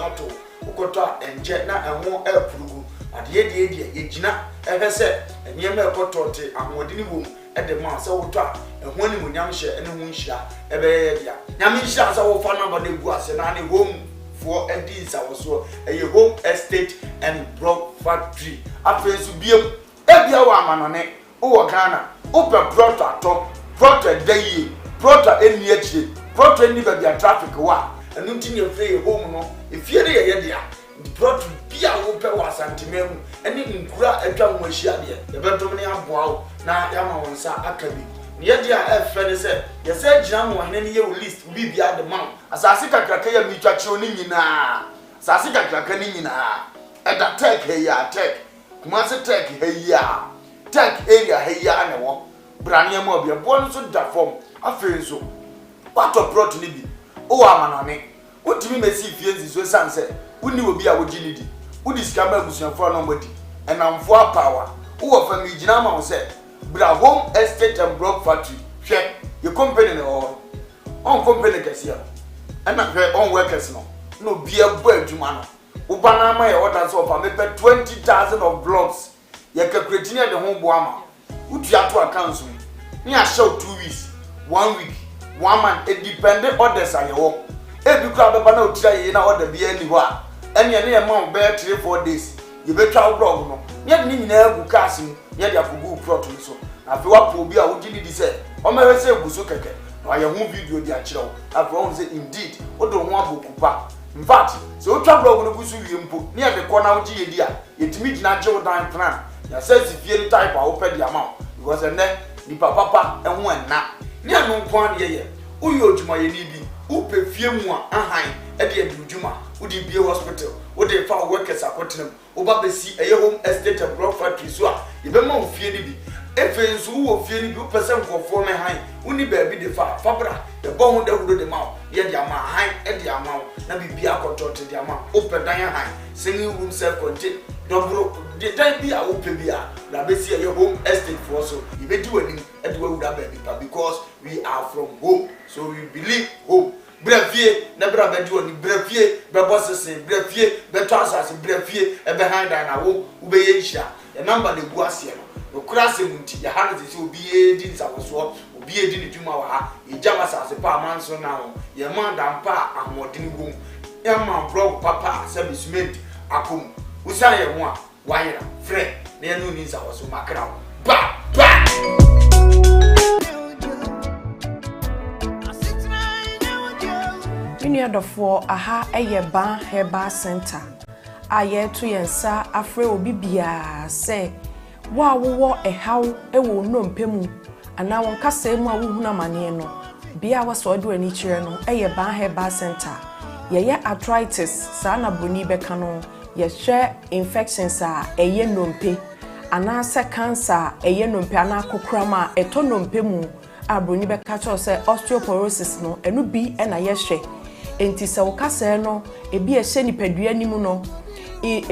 ato ukota enje na enwo apurugu ade de yegina ehese enyema ekotote ahodi wom ede ma se wotwa ehwo ni munyam hye ene hu nhira ebe dia nyam nhira sa wo fa number de gu ase na ne home for edis awoso eye home estate and block factory afensu biem ebia wa amanone wo Ghana ope proto ato proto dayi proto eni akire proto eni ba bia traffic wa enu ntinye free home no efie de ye dia proto bia wo pe wa santimemu eni nkura atwa ho ahia de yebetom ne aboa wo na yama wonsa akabi ye dia efre se ye se gina mo hene ne ye list bi bia de man asase kakraka ya mi twa kire ni nyina asase kakraka ni nyina eda tech ya tech kuma se tech ya tech area ya na wo brane ma obi bo nso da form afenso wato proto ni bi o amanane wotimi mesi fie nziso sanse woni obi a wogini di wodi skamba abusuafo no mbodi enamfo power wo fa mi gina ma wo se bra home estate and block factory hwe your company no on company kasia ana hwe on workers no bia bo adwuma no wo bana ma ye order so fa me pe 20,000 of blocks ye calculate ne de ho bo ama utu ato accounts ni a show 2 weeks 1 week 1 month it depend orders ayewo ebi kra beba na otira ye na order bia ni ho a ene ne ma be 3-4 days ye betwa blog no ye ni nyina agu cash ni ye dia kugu plot so afi wa po bi a wo gidi di se o ma se eguso keke na ye hu video di a kire wo afi won say indeed o do ho abokupa in fact so otwa blog no busu wie mpo ni ye de ko na wo gi ye di a yetimi gina je wo dan plan ya say si fie type a wo pe di ama because ene ni papa enho enna ni anu nko an ye uyo odwuma ye ni bi upe fie mu a ahan e de adwuma udi bie hospital udi fa workers akotenam oba besi eye home estate and block factory so a ye be ma ofie ni bi efe nso wo fie ni bi upese nkofo me han uni ba bi de fa fabra de bo hu de hudo de ma ye de ama han e de ama na bibi akotote de ama ope dan han singing room self contained double the time bi a ope bi a na besi eye home estate for so ye be di wani e de wu da ba bi because we are from home so we believe home brefie na bra ba di woni brefie be bossese brefie be transas brefie e be hand na wo ube ye hia e number de gu ase no okura se munti ya ha se obi e di nsawoso obi e di ni dwuma wa ha e jama sase pa manso na ho ye ma dampa amodini gum e ma blog papa se bisment akom usare ye ho a wayera friend na ye no ni nsawoso makra ba Uniadofo aha eye ban heba center aye to yensa afre obi bia se wa wo ehaw ewo nnompemu ana won kasa mu a wohuna mane no bia waso do ani kire no eye ban heba center ye arthritis sa na boni beka no ye hwe infections a eye nnompe ana se cancer eye nnompe ana kokrama eto nnompemu abroni beka cho se osteoporosis no enu bi na ye hwe enti se wokase no ebi ehye nipadua nimu no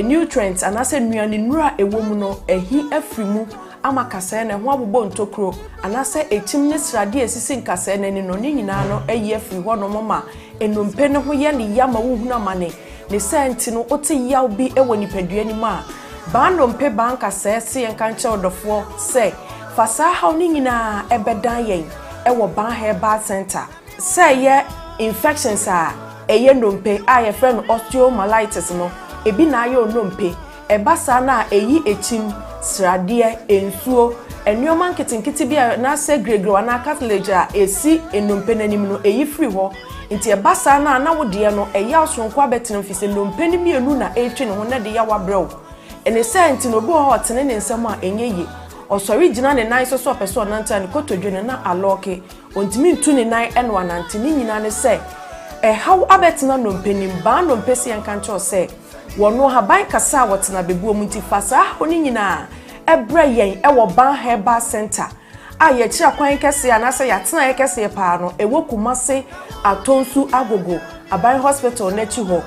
nutrients anase nuane nura ewomu no ehi afrimu ama kase na ho abobo ntokro anase etim ne srade esisi nkase na ni no ni nyina no eyi afri ho no moma enompe ne ho ye ne yama wohuna mane ne senti no oti yaw bi ewo nipadua nimu a ba nompe ba nkase se yenka nche odofo se fasa haw ni nyina ebedan yen ewo ban herbal center se ye infections a eye nompe a ye friend osteomyelitis no ebi na ayo nompe ebasa na eyi echim srade ensuo enyoman kitinkiti bia na se gregre na cartilage a esi enompe nanim no eyi free ho nti ebasa na wode no eya osonko abetenam fi se nompe ni mienu na etwe ne ho na de ya wabrew ene senti no bo ho tene ne nsam a enyeyi osori gina ne nan so person nanta ne kotodwe na aloke ontimi ntu ne nan eno anante ni nyina ne se haw abetena nompe nim ba nompe se yankancho se wono haban kasa wotena bebuo munti fasa oni nyina ebra yen ewo ban herbal center aye kira kwan kese anase yatena ye kese pa no ewo kumase atonsu agogo aban hospital na chi ho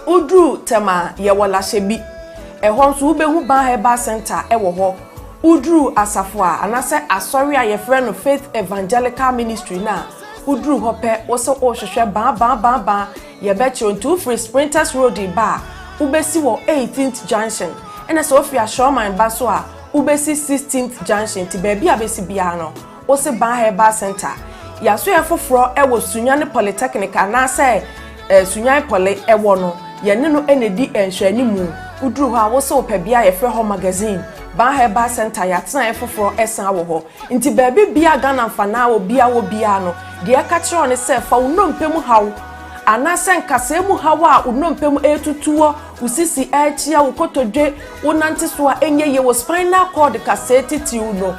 udru tema ye wola shebi ehon so ubehu ban herbal center ewo ho udru asafo a anase asori aye frɛ no faith evangelical ministry na udru hope wo se o hwehwe ba ye betro ntu free sprinters road ba ubesi wo 18th junction ena so ofia showman ba so a ubesi 16th junction ti baby abesi bia no wo se ban heba center ya so ye foforo e wo sunyane polytechnic na se sunyane poly e wo no ye ne no enedi enhwani mu udru ho a wo se opa bia ye frɛ ho magazine ban heba center ya tena e foforo esan wo ho nti baby bia Ghana mfana wo bia no de aka kire on se fa wo no mpem hawo anasen kasemu hawa unompem etutuo usisi echia ukotodwe unanti so enye ye wo spinal cord kaseti ti uno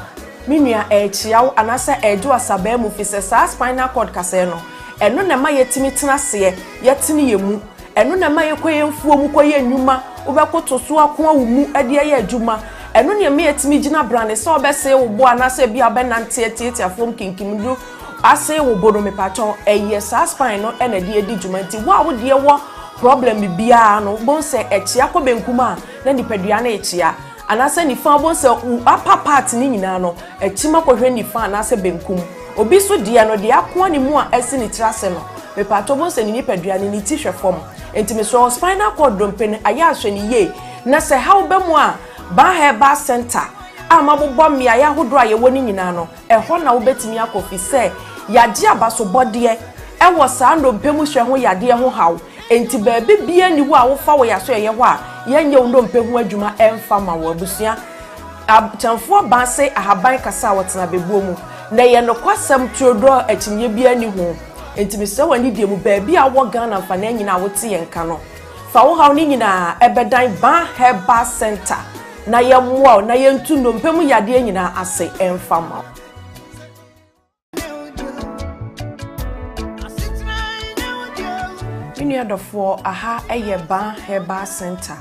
minua echia anase ejo asabe mu fise sa spinal cord kase no eno na ma yetimi tenase yetini yemu eno na ma yekoye mfuo mu koye nnuma ubekoto so akon awumu ade ye adwuma eno ne ma yetimi gina brane se obese wo bo anase bia benante etieti afom kinkimdu ase wo bodo me paton eye sa spine no ena de edi dwumanti wa wo de wo problem bia no bon se echia ko benkuma na nipadua na echia anase ni fa bon se upper part ni nyina no echima ko hwe ni fa anase benkum obi so de no de akon ni mu a esi ni trase no me paton bon se ni nipadua ni ti hwe fom entime so spinal cord dompen aya ahwe ni ye na se how be mu a ba heba center amabobọ mmia ya hodo aye woni nyina no eho na wo betimi akofi se yade abaso bode e wo saa ndo mpemu hwe ho yade ho haw enti baabi bia ni wo a wo fa wo yaso ye ho a yenye ndo mpemu adwuma emfa ma wo abusua abchamfo ba se ahaban kasa wotena bebuo mu na ye no kwasam tuodo akinye bia ni ho enti me se wani die mu baabi a wo Ghana fa na nyina wo te yenka no fa wo haw ni nyina ebedan ba heba center na ye mwa na ye ntu ndo mpemu yade nyina ase emfa ma Mini adofo aha eye ban heba center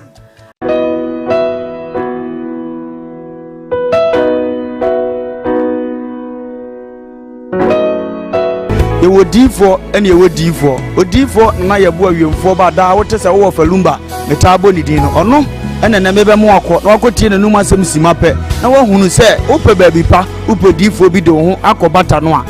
ye wodifo ene ye wodifo odifo na ye bo awemfo ba da wote se wo falumba metabo ni din no ono ene na mebe mu akọ na wakotie na numa asem simape na wahunu se upe baabi pa upe difo bi de ho akobata no a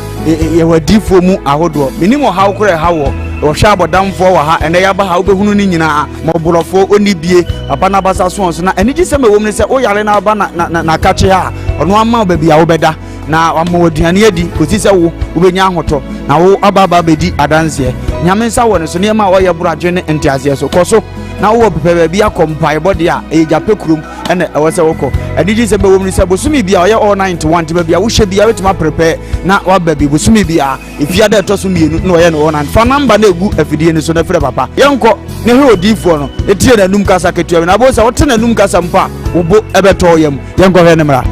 ye wadifo mu ahodo minimo hawo kore hawo wo hwa abodamfo wa ha ene ya ba ha ubehunu ni nyina moborofo oni bie papa na basa so na ene gise me wom ne se o yare na ba na kache ha ono ama baabi a wo beda na amoduane adi kosi se wo ubenya ahoto na wo ababa bedi adanse nyame nsa wo ne so ne ma wo ye buradwe ne entiase so koso na wo pepe bia kompai body a ejape kurum ene ewose woko adiji se be wom ni se bosumi bia oye all 91 te bia wo hye bia wetima prepare na wa baby bosumi bia ifia da to so mienu na oye no all 9 fa number na egu afidie ni so na frɛ papa yenko ne he odifo no etie na num kasa ketua na bo se wote na num kasa mpa wo bo ebeto yam yenko hwe ne mra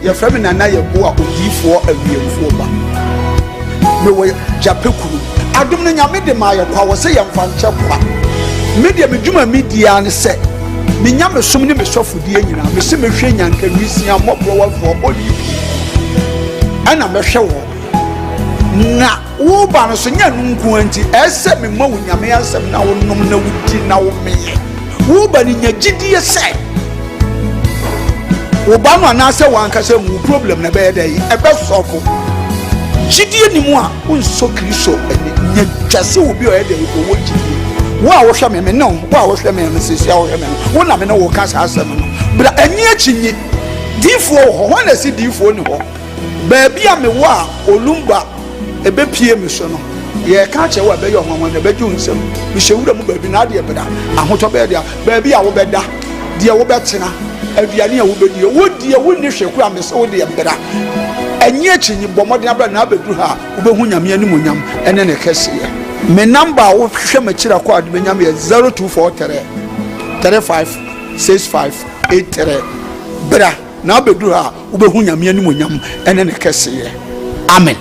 ye frɛ me nana ye bo a odifo awiemfo ba me wo jape kurum adum ne nyame de ma ye kwa wo se ye mfa nche kwa media me dwuma media ne se me nyame som ne me sofodie nyina me se me hwe nyanka wisia mobro wafo oli ana me hwe wo na wo ba no so nya nunku anti ese me ma wo nyame asem na wo nom na wudi na wo meye wo ba ni nya gidie se wo ba no na se wanka se mu problem na be dey e be sofo gidie ni mu a unso kristo nya twase obi o e dey ko wo gidie wo a wo hwe me no wo a wo hwe me se sia wo hwe me wo na me no wo ka sa asem no bra ani achinyi difo ho na si difo ni ho ba bia me wo a olumba ebe pie me so no ye ka che wo be yo hwanwan na be ju nsem me hyewura mu ba bi na de beda ahoto be de ba bia wo beda de wo betena aduane a wo bedie wo die wo ni hweku a me se wo de beda anyi achinyi bomode abra na abedu ha wo be hu nyame ani monyam ene ne kese ye me number wo hwe machira kwa de nyam ye 0243 35 65 83 bra na abedu ha wo be hu nyame ani monyam ene ne kese ye amen.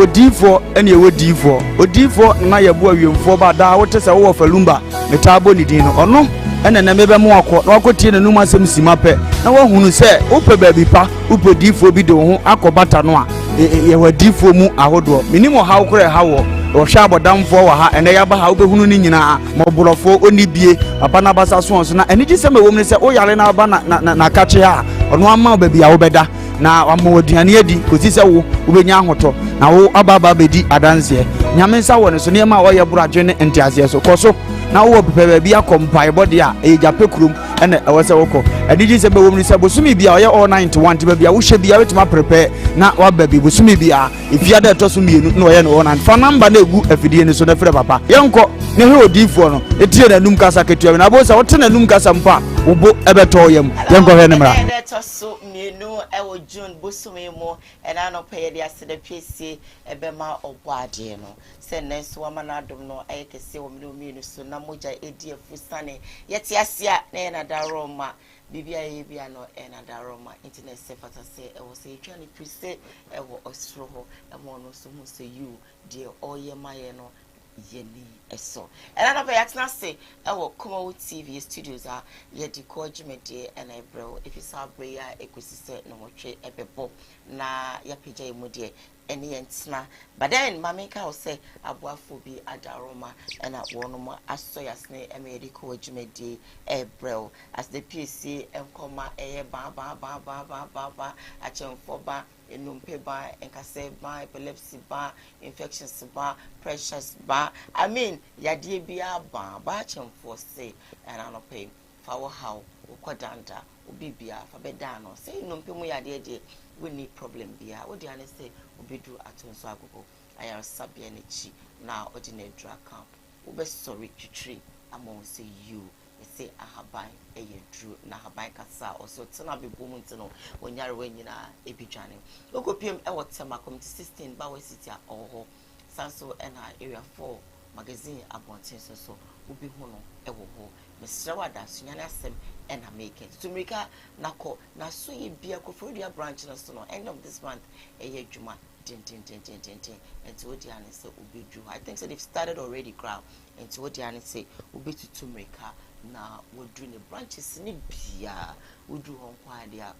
Odifo ene ye odifo na ye bo awemfo ba da wote se wo falumba metabo ni din no ono ene na mebe mu akọ na akotie na num asem sima pe na wahunu se ope baabi pa ope difo bi de ho akobata no a ye wadifo mu ahodo minimo hawo kore hawo ohwe abodamfo wa ha ene ya ba ha obehunu ni nyina moborofo oni bie papa na basa so na eni gi se mewom ne se o yare na ba na kache ha ono ama baabi a wo beda na amoduane adi kosi se wo ubenya ahoto na wo ababa bedi adanse nyame nsa wo ne so ne ma wo ye buradwe ne ntiase so koso na wo pepe bia kompai body a e jape krum ene ewo se woko adiji se bewom ni se bosumi bia oye all 91 te bia wo hye bia wetima prepare na wa baby bosumi bia ifia da to so mienu na oye no na fa number na egu afidie ni so na frɛ papa yenko ne he odifo no etie na num kasa ketua na bo se wote na num kasa mpa wo bo ebeto yam yenko he ne mra to so mienu ewo June bosumi mo ena no pay dia se da pc ebema obade no se neso wa manadom no ayekese wo mienu so na moja edi afusane yeti asia na na daroma bibia ye bia no na daroma internet se fata se e wo se etwa ni prise e wo osro ho e mo no so mu se you de oye maye no yeni eso and I na say e wo Koowaa TV studios a ye di ko jumede and I bro if you saw prayer ekosi se no motwe ebebo na ya pija emu de eni entina but then mama ka say aboafo bi adaroma and wono mo asoyasne emedi ko jumede e bro as the PC enkoma eye ba achemfo ba enumpe ba enkase ba epilepsy ba infections ba pressures ba I mean yadie bia ba achemfo say and I no pay for how ukodanda ubibia fa beda no say enumpe mu yadie de we need problem bia wo de ane say obidu atonso agogo ayar sabia ne chi na ordinary drug camp wo be sorry twitri among say you say ahaban eye dru na ahaban kasa also tena be boom ntino onyare wanyina ebidwane okopiem e wotema committee 16 ba we city a oho sanso na area 4 magazine abonten so ubi hono e wo ho mesrawa da sunyane asem na make it tumrika nako na so ye bia kofodia branch no so no end of this month eye dwuma tin and to what ane say ubi dru I think so they've started already crowd and to what ane say ubi to tumrika na wodru ne branches ni bia wodru hon kwa dia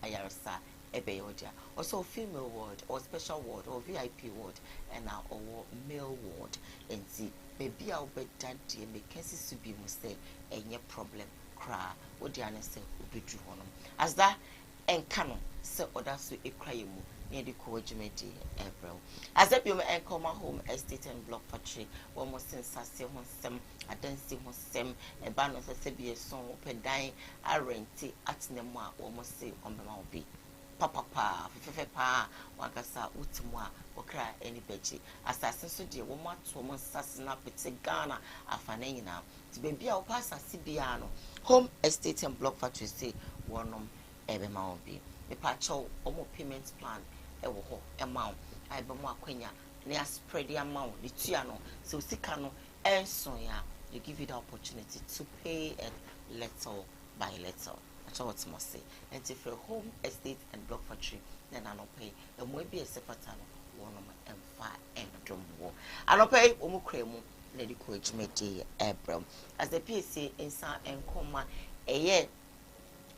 ayarsa ebe yodia also female ward or special ward or VIP ward and now or male ward and see baby a obeda de me kesi subi mu say enye problem kra wodi ane say obedru honom as that enkano say oda so ekraye mu near the Koowaa April. As a pure and come home estate and block factory, almost since I see one sem, I don't see one sem, a banner as a be a song open dying, I rent it at Nema, almost say on the Malby. Papa, pa, Wakasa, Utumwa, or cry any betchy. Assassin so dear woman to woman sassing up with a Ghana, a fanina, to be our pass a Sibiano. Home estate and block factory say one every Malby. The patcho omo payment plan ewo ho amount I be mo akwanya na spread the amount the tuano so sika no enson ya you give you the opportunity to pay it little by little that's what must say and if your home estate and block factory then I no pay and mo be a sepata no one of emfa endom wo I no pay omo kremu na di ko ejumede ebram as the PSA insa enkoma eye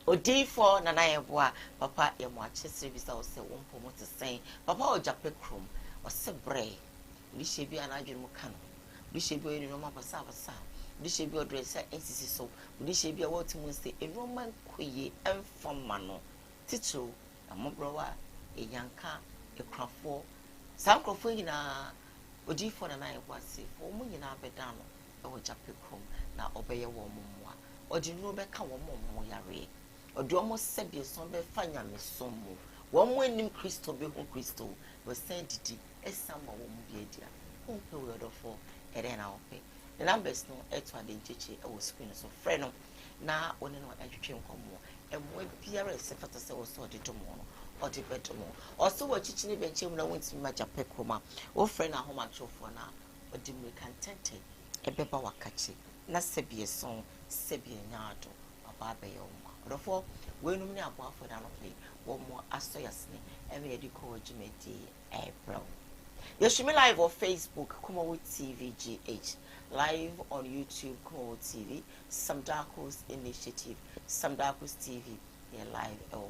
Odifo na yeboa papa ye mo ache service o se won mo te sen papa o jape krom o se bre bi shebi anadwe mo ka no bi shebi o ni no ma pasa bi shebi o dress nsisi so bi shebi a what mo se enu man koye enfoma no titru amobrowa enyanka ekrafo sankrofo nyina odifo na yeboa se fo mo nyina beda no o jape krom na obeye wo mo moa odinu be ka wo mo yare odo mo sebie so be fanya me so mo wo mo enim Kristo be hu Kristo we send didi esama wo mo bia dia won pe we odo fo ere na wo pe the numbers no eto adencheche e wo screen so frɛ no na one no atwetwe nkomo e mo biara se fata se wo so de domo no odi bedomo also wo chichi ne benchem na wonti ma jape kroma wo frɛ na homa chofo na odi me contente e beba wakachi na sebie so sebie nyaado baba be yo Therefore, when we are going for that play, one more asoyasne, every day Koowaa April. You should be live on Facebook, Koowaa TV GH. live on YouTube, Koowaa TV, Samdako's Initiative, Samdako's TV, yeah, live.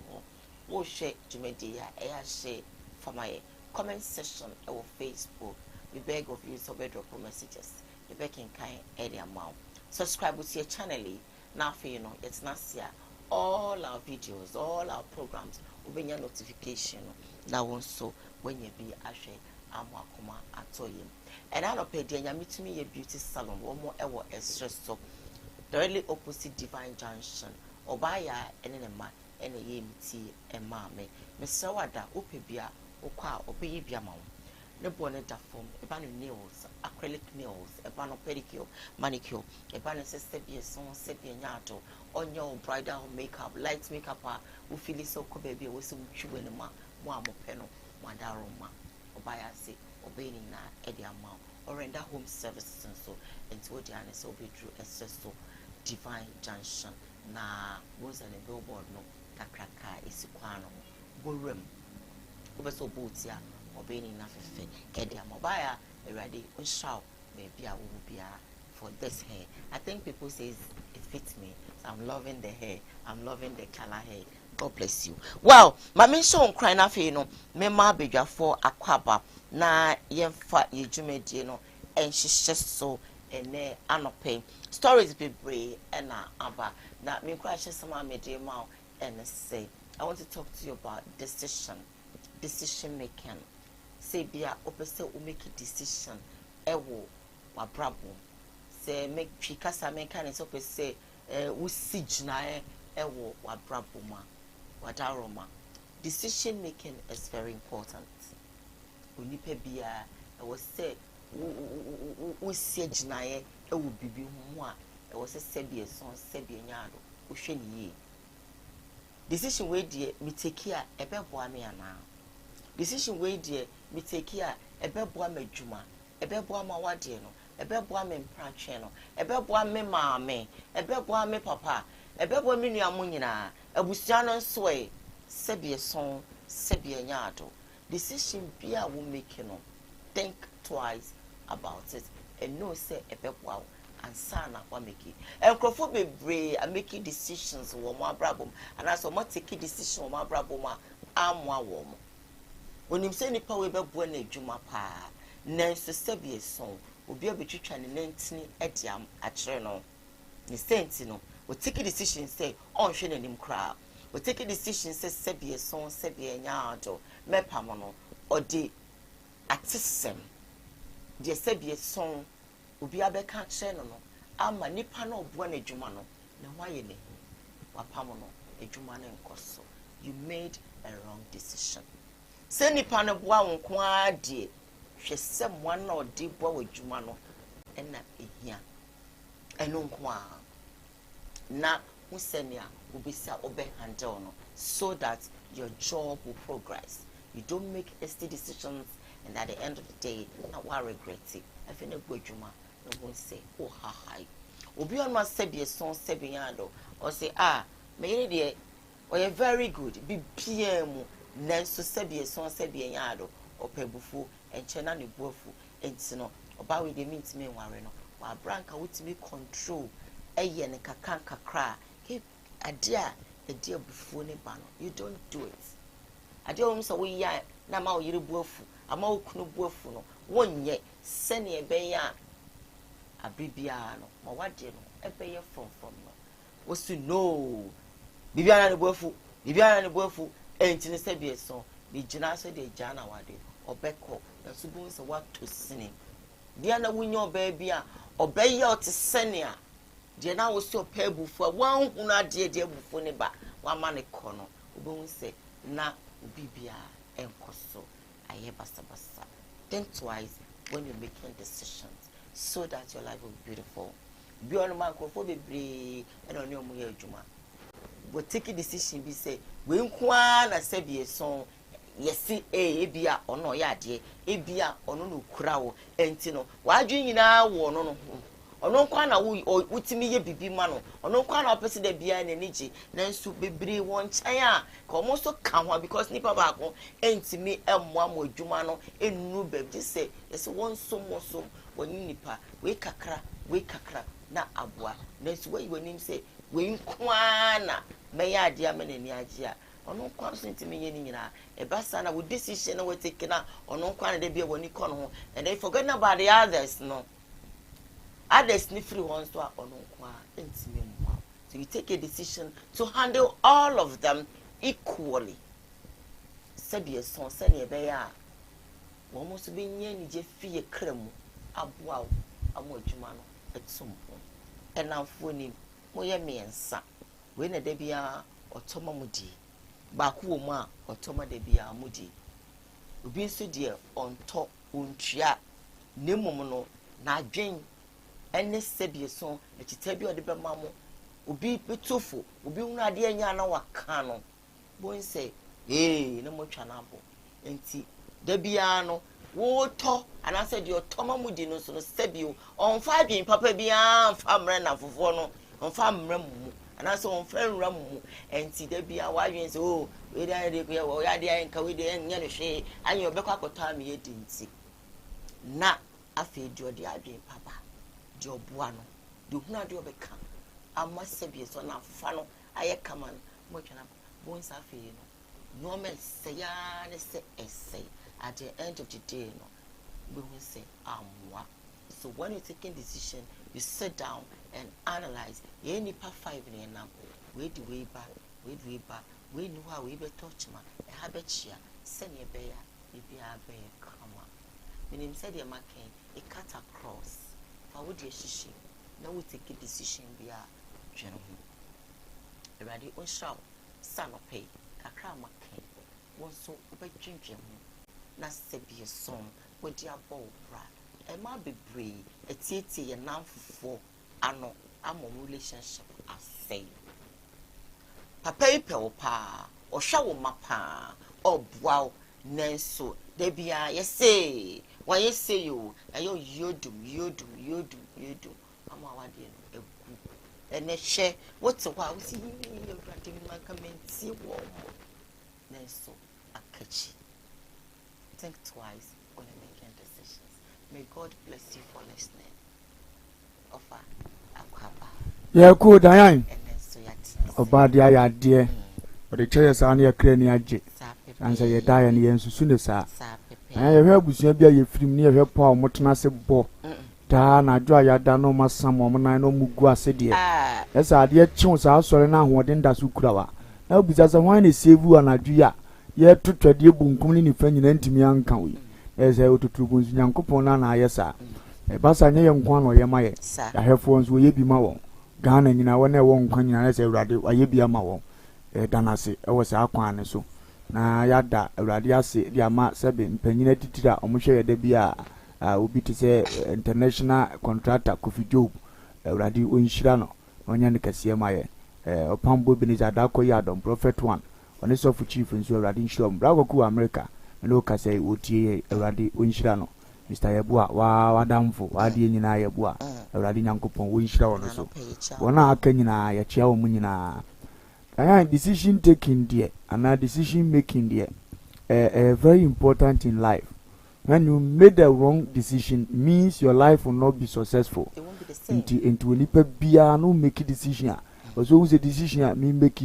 We'll share Jumedia, share for my comment section or Facebook. We beg of you to drop messages. The back in kind area amount. Subscribe to your channel. Now for you know it's not here. All our videos, all our programs will be your notification. Now also when you be actually amakuma atoyim. And I don't pay the meet me a beauty salon one more ever extra so directly opposite Divine Junction. Obaya and in a man and a yemiti and mammy. Mr. Wada upebia okwa obeyibia mount. No bonnet form, a ban of nails, acrylic nails, a ban of pedicure, manicure, a ban of sepia son, sepia yato, on your bridal makeup, light makeup, who feel so baby with some chewing a ma, one more penno, one daroma, or buy a say, obeying na Eddie amount, or render home services and so, and to the honest obey true so Divine Junction, na was an a billboard no, that cracka is quano, bullroom, over so boots ya. Obeying enough Kedia Mobile already shout maybe I will be for this hair. I think people say it fits me. So I'm loving the hair. I'm loving the color hair. God bless you. Well, my main show on crying after you know, Mema Beja for Aquaba na yemfa yejumedi no and she's just so and ne anope stories be brave and aba na me cry some media mouth and say I want to talk to you about decision making. Say bia opese o make a decision ewo wa brabo say make pikasa make kan so opese wo signa ewo wa brabo ma wa daroma. Decision making is very important. Onipa bia e wo say wo signa ewo bibi ho a e wo say bia son say bia nyaado wo hwe ni ye. Decision we die me take a ebeboa me ana. Decision we die me take here ebeboa madwuma ebeboa ma wade no ebeboa me mpratwe no ebeboa me maame ebeboa me papa ebeboa me nuamu nyina abusua no nso e sebie son sebie nyaado. Decision bia wo make no think twice about it and know say ebeboa ansa na wa make enkrofo bebre a make decisions wo mo abrabom and as mo take decision wo mo abrabom amwa wo mo. When you say nipa we be bo na adwuma pa nanso sebie son obi abetwitwa ne nantini ediam akere no ne senti no we take a decision say on hwe nanim kra we take a decision say sebie son sebie nyaado mepam no odi atesem de sebie son obi abeka akere no ama nipa na obo na adwuma no ne hwaye ne wapam no adwuma ne nkoso. You made a wrong decision. Say nipa no boa wonko ade hwese mo na odi boa wadwuma no na ehia eno nko a na husenia obisa obe handle no so that your job will progress. You don't make hasty decisions and at the end of the day na wa regret it. If you no wadwuma no won't say oh ha ha obi on ma say be son say be yando or say me dey or you very good be PM nanso sebie son sebie nyaado opebufu enchena ne buafu entino oba we dey meet me nware no wa branka wutimi control eye ne kakan kakra ke ade a ede abufu ne ba no. You don't do it. Ade o mso we ya na ma o yire buafu ama o kunu buafu no wonye sene ebeya abibia no ma wade no ebeye from no wosu no bibia na ne buafu entini sebie so bi gina so de jana wade obeko na subun se what to sini dia na wunyo obebia obeye otesene a dia na wo so pebufu a wan hunu ade de abufu ne ba wa ma ne kono obun se na obibia enkoso aye basa. Think twice when you're making decisions so that your life will be beautiful. Bi on man ko fo bebre and on your mu ya adwuma. But take a decision be say we nkwa na sebie son yesi ebia ono ya de ebia ono no kura wo enti no wadwe nyina wo no no ono nkwa na wutimi ye bibi ma no ono nkwa na opese da bia na niji na nsu bebre won chan a ko mo so ka ho because nipa ba ko enti mi emwa mo adwuma no enu bebi say yesi won so mo so woni nipa we kakra na aboa na so we woni say we nkwana me ya ade amene ni age a ono nkwa so ntimi ye ni nyina e basa na we decision na we take na ono nkwana de bia woni kɔ no ho and they forget about the others no others ni free ones to ono nkwa ntimi mwa. So you take a decision to handle all of them equally. Sabi son sani ebeya wo mo so benye ni je fie kremu aboa wo amo adwuma no etsumpo enamfo ni mo ye miensa we na da bia otoma mudi ba ko wo mu a otoma da bia mudi obi nso de onto ontua nemum no na adwen ene sabi son e tita bi ode be mamo obi betofo obi hunu ade anya na waka no bon say na mo twa na abo enti da bia no wo to ana say de otoma mudi no so no sabio onfa adwen papa bia mfa mra na fofo no onfa mra mu ana so onfa nra mu enti da bia wa adwen say we da de bia wo ya de anka we de nya no hwe anyo be kwa akota me yedi nti na afi de odi adwen papa de oboa no de hunu ade obeka ama sabio so na fa no aye kama mo twa na bon sa afi no normal say essay at the end of the day no we will say amwa. So when you're taking decision you sit down and analyze any part 5 in na we the way back we know how we be touch ma e habit share send your bear e be a bear come meaning said your making a cut across for what you shishi now we take a decision be a general ready on show son of pay kakra makin won so obedwendwem na sebie som wodi abo bra e ma bebre etietie ye namfofo ano amom relationship asay papa ipe pa o hwa wo mapa obwa nenso da bia ye say wa ye say yo ayo yodum ama wade no egu ene hye wote kwa wo si ewrade makamenti wo Nenso akachi. Think twice when you're making decisions. May God bless you for listening. Offer akwaba. Yeah, cool, Diane. And so yati. Obadia ya dear. But the chairs are near Crania J. Answer your Diane Yen Susuna, sir. I have heard with you from near her paw, Motanase Bo. Na dry ya dano ma some woman I know Mugua said, yes, I dear chance I saw now what in Dasukurawa. Na bizaza wani sevu anadua ye tutwade bunkum ni fanyi na ntimi anka wi eze otutubu nyankopon na ayesa e basa nye nkwa no ye maye ya hefo nso ye bi ma won Ghana nyina wona won nkwa nyina na se awrade aye bi ama won danase e wo se akwa ne so na yada awrade ase di ama sebe mpanyina titira omohwe ye da bi a obi ti se international contractor Kofi Job awrade onhira no onya ne kase maye Opambo Beniza Dako Yadom Prophet 1 on the soft chief and so Radin Shom Bragoku America and Loka say Uti Radi Winshirano Mr. Yabua Wadamfo Wadi Nina Yabua Radin Yankupon Winshira on so Wana Kenina Yachao Munina decision taking dear and decision making dear very important in life. When you made the wrong decision means your life will not be successful. Into a bia no make a decision. Also a decision me make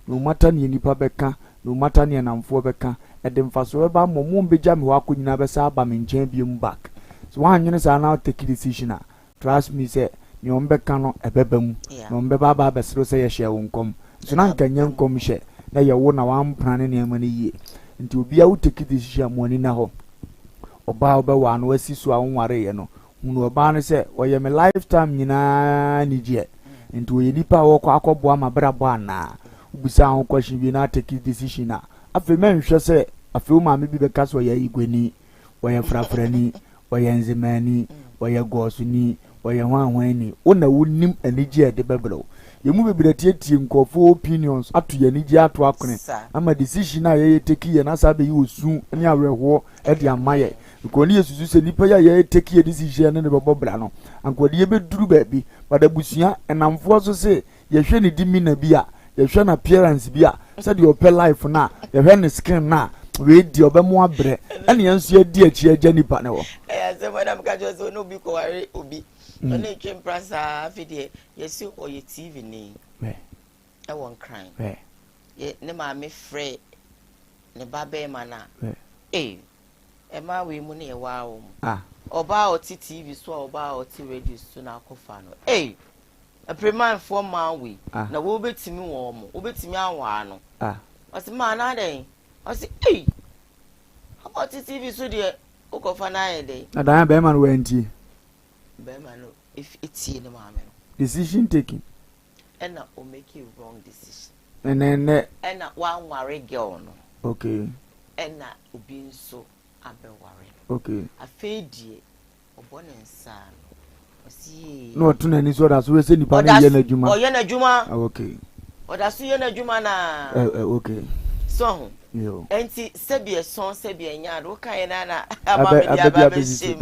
no matter ni nipa beka no matter ni anamfo beka edem faso eba momum beja me wa kunyina besa aba me nchen biem back. So one you say now take a decision. Trust me say ni ombeka no ebebam no mbeba ba besro say ye share wonkom. So na nkanya nkom hye na ye wo na wan plan ne ma ne yie. Nti obi a wo take decision mo ni na ho. Oba oba wa no wasi so a wonware ye no. Hunu oba no say oye me lifetime nyina ni je. Nti we nipa wo kwa akọbo amabrabo ana ubisa ho question bi na take decision na afi men hwe se afi o ma me bi beka so ya igweni oye frafrani oye nzimani oye gosuni oye hwanhwani ona wonim anije de bebelo yemu bebirati etie nkofo opinions atu ya nije atu akone ama decision na ye take ye na sabe yi osu ni awerho e de amaye because yesu se nipa ya ye take ye decision ne bebo bra no ankode ye beduru ba bi badabusua enamfo so se ye hwe ne dimi na bi a ye hwe na appearance bi a se de open life na ye hwe ne skin na we di obemu abre ene yenso ye di achi agya nipa ne wo say when I'm catch so no be ko ware obi no na twem prasa afide yesi o ye TV ni e won crime ye ne ma me frɛ ne babe mana e ma we mu ne wa wo oba o TV so oba o radio so na akofa no a preman for man we na wo betimi wo mo wo betimi anwa no o se man na den o se o TV so de o kofa na ye dey na dan be man we anti be man no if it's in the man decision taking and o make you wrong decision and one worry girl no okay and obi nso abe worry okay afedie obonensa no osi no to na ni so da so we say nipa na ye na adwuma o ye na adwuma okay o da so ye na adwuma na okay so yo enti sebie son sebie nya do kan na ama me dia ba be shim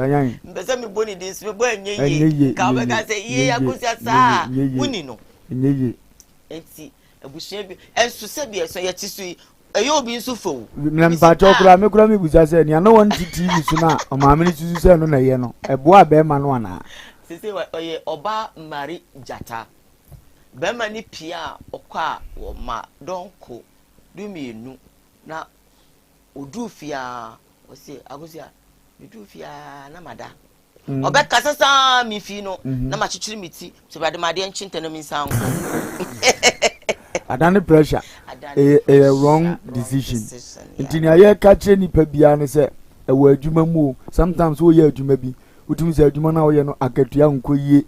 mbese me boni dis me bo enye ka be ka say ye akusia sa wuni no enye enti abusua bi enso sebie so ye ti so eyo obi nso fo na mpacho kura me busa say nia no won TV so na o ma me ni susu say no na ye no ebo abe ma no ana sisi oye oba mari jata be ma ni pia okwa wo ma donko du mienu na odufia o se agusia odufia na mada obeka sasa mi fi no na ma chichiri miti so bade ma de nchinte no mi sanko adane pressure a wrong decision intini aye ka che nipa bia ne se e wa adwuma mu sometimes wo ye adwuma bi utum se adwuma na wo ye no akatua nkoyie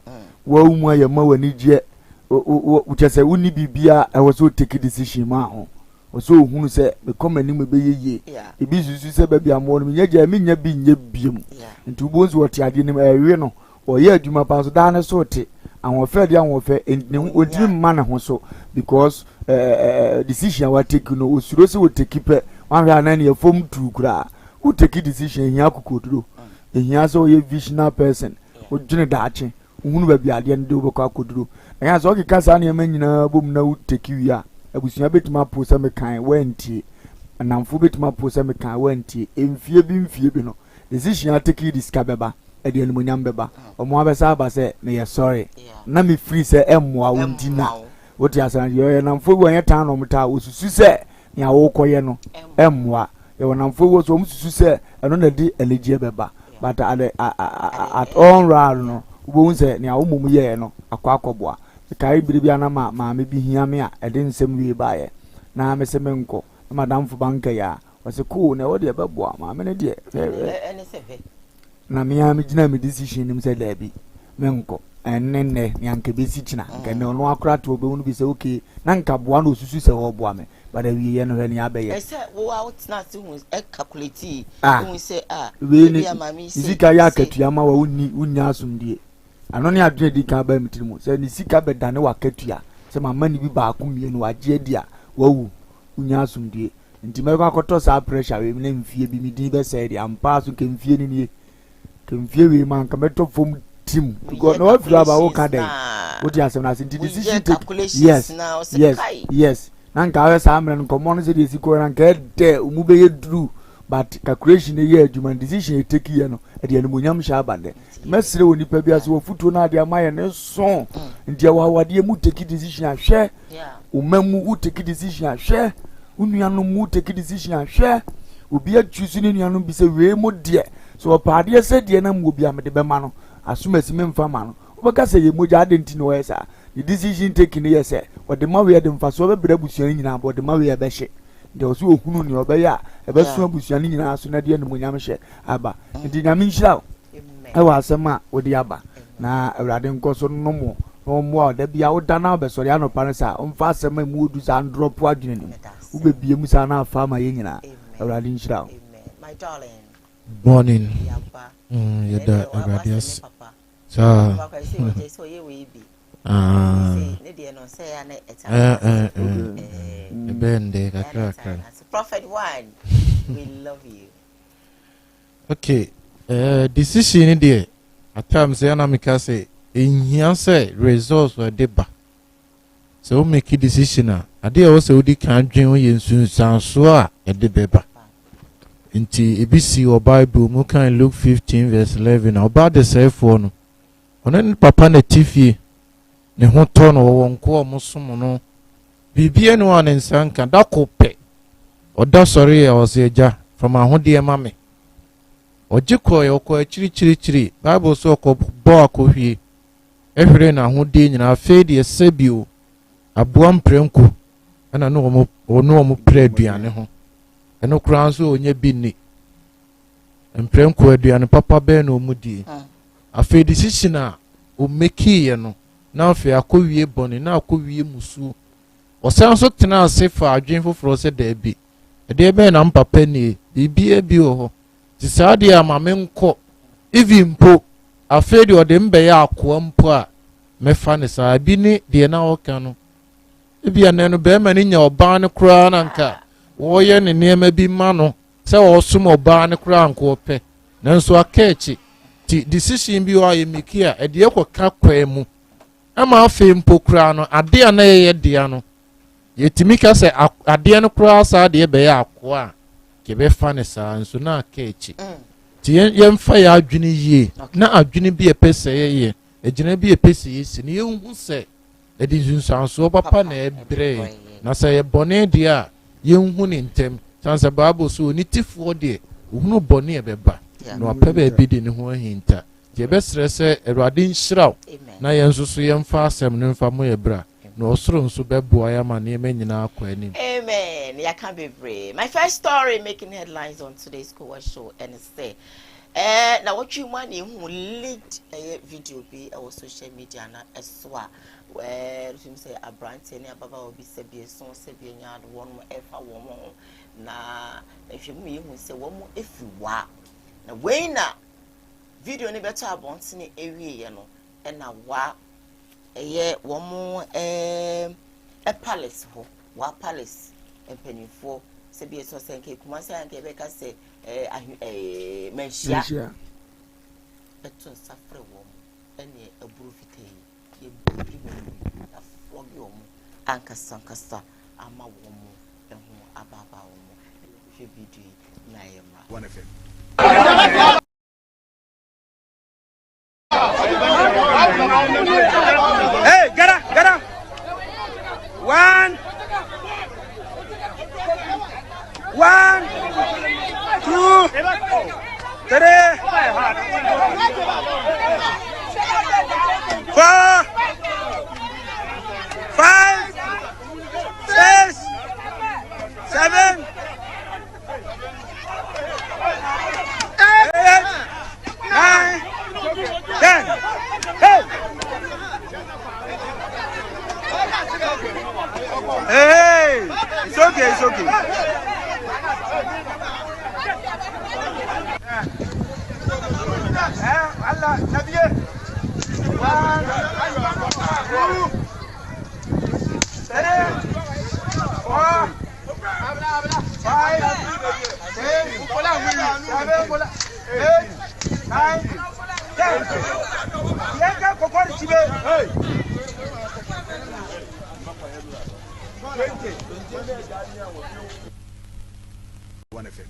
wa umu aye ma wani je wo chese uni bibia e wo so take decision ma ho wo so hunu se me komani me be yeye e bi susu se ba bia mo no nya ja me nya bi nya biem nti wo bonzu wo te ade ne ewe no wo ye adwuma pa so da ne so te awon fe dia awon fe odiri mma na ho so because decision wa take no osuro se wo take pe wan hwa na ne efom tu kura wo take decision hia kokoduro ehia so ye visionary person wo dwene daache hunu ba bia de ndo bo kwa koduro ehia so okika sa na manyina bom na wo take wi abusua betima po se me kan wantie anamfo betima po se me kan wantie emfie bi no decision take this kabeba e de animonyam beba omo abesa aba se me ye sorry na me free se emmoa wontina woti asan ye namfo wo ye tan no mta osusu se nya wo koye no emmoa ye namfo wo so mususu se eno na di elegie beba but at all round no wo se nya wo mum ye no akwakoboa kai biribia na ma me bi hia me a e de nsem wi baaye na me se me nko madam fu banka ya wose cool na wo de beboa ma me ne de na me am gina me decision nim se da bi me nko ennenne nyanke besi china nke ne ono akra to obe unu bi se okay na nka boa na osusu se wo boa me but we ye no he ni abeye e se wo out na se hu e calculate hu se we ni izika ya katua ma wa unni asumdie ano ne adwe di ka ba mitirimu se ni sika be dane wa katua se mama ni bi ba ku mienu agye dia wawu unni asumdie nti me kwa koto sa pressure we ne mfie bi mi din be se dia ampa so ke mfie ni ni ke mfie we man ka beto fom team because no feel about what can what you say na decision take yes nanka we say amren common say dey ko nanka de umube ye dru but calculation ye adwuma decision take ye no e de animonyam sha abande mesre woni pa bia so futuo na de amaye ne so ndia wawade mu take decision ahwe umamu u take decision ahwe unuanu mu take decision ahwe obi a choose ni nuanu bi say we mu de so paade say de na mu obi amede be ma no asumasi memfa ma no obeka say ye moja adenti no yesa the decision taking yesa what the ma we de mfa so be bra busuan nyina bo de ma we be hye de o so ohunu ni obe ya e be so busuan nyina so na de animonyam hye aba ndi nyame nhyira e wa asema wo de aba na awrade nkoso no mo no mo da bia wo da na be so ya no pansa mfa asema mu odu sa drop adwene ni wo be bie mu sa na afa ma ye nyina awrade nhyira my darling morning yada radius so bende kakra Prophet one we love you okay decision there at times say na me ka say ehia say results were deba so make a decision ade o say odi kan dwen o ye nsunsan so a e de beba nti ebisi o Bible mu kan Luke 15 verse 11 oba de sayfo no ono papa na tifie ne ho to no wo nko omosom no bibie no an nsanka da kope oda sori ya oseja from ahode mame ojiko ye okọ chiri Bible so okọ bo akohwie ehwere na ahode nyina afi de sebio aboa mprenku ana no omo preduane ho eno kura nso onye bi ni mprenku aduane papa be na omudi afi decision a o make ye no na afi akowie boni na akowie musu osan so tena ase fa adwen foforo se da bi ede be na mpapa ni bibia bi ho ti saade amame nko even po afi de ode mbe ya akoa mpo a mefa ne sa bi ni de na oka no ebia na no be ma ni nya oba ne kura na nka wo ye ne niema bi ma no se wo som oba ne kura nko ope nanso akachi ti decision bi wa ye mikia e de ekoka kwa mu ama afi mpo kura no ade a na ye de ano yetimika se ade no kura sa de be ya akoa ke be fa ne sa nso na akachi ti ye mfa ya adwene yie na adwene bi epese ye ejina bi epese yesi ne ye hu se edi nsunsanso papa na ebre na se ye bone dia a ye hu ne ntem sanse Bible so ni tifo de uhunu bone ebeba no apebe bi de ne ho ahinta je be srese Awurade nhyiraw na ye nsusu ye mfa asem ne mfa mo yebra no osoro nso beboa ya ma ne nyina akwa anim. Amen. Ya can be brave. My first story making headlines on today's Koowaa Show and say now what you want who leaked a video be our social media na eswa where you say a brand any ababa obi se be so se be nya one mo efa wo na if you me who say wo mo efiwa na we na video ni better abont ni ewie ye no e na wa eye wo mo a palace ho wa palace empanifo se be so se nke kuma se anke be ka se menshia eto safre wo ene aburu fitei ye buri na flogi wo ankasa ama wo mo ehu ababa wo mo hwe bidi na yema One FM. Hey, get up. 1 2 3 4 5 6 7 8 9 10. Hey, it's okay. Allah, Nabiye. 1 2 3 4 5 6 7 8 9 10. Yeka kokori chibe. Hey. 1 FM.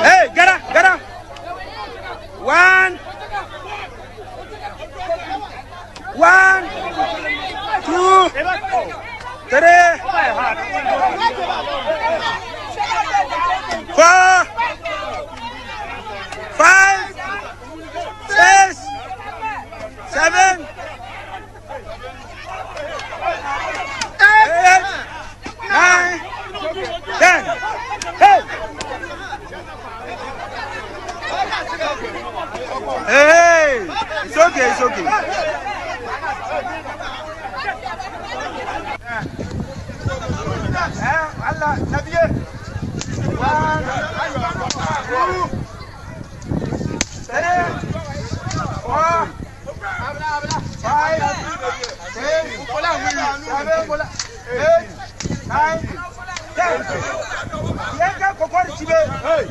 Hey, get up. 1 2 3 4 5 6 7 8 9 10. Hey. Hey, it's okay. Allah, Nabiye. 1 2 3 4 5 6 7 8 9 10. Yeka kokori chibe. Hey.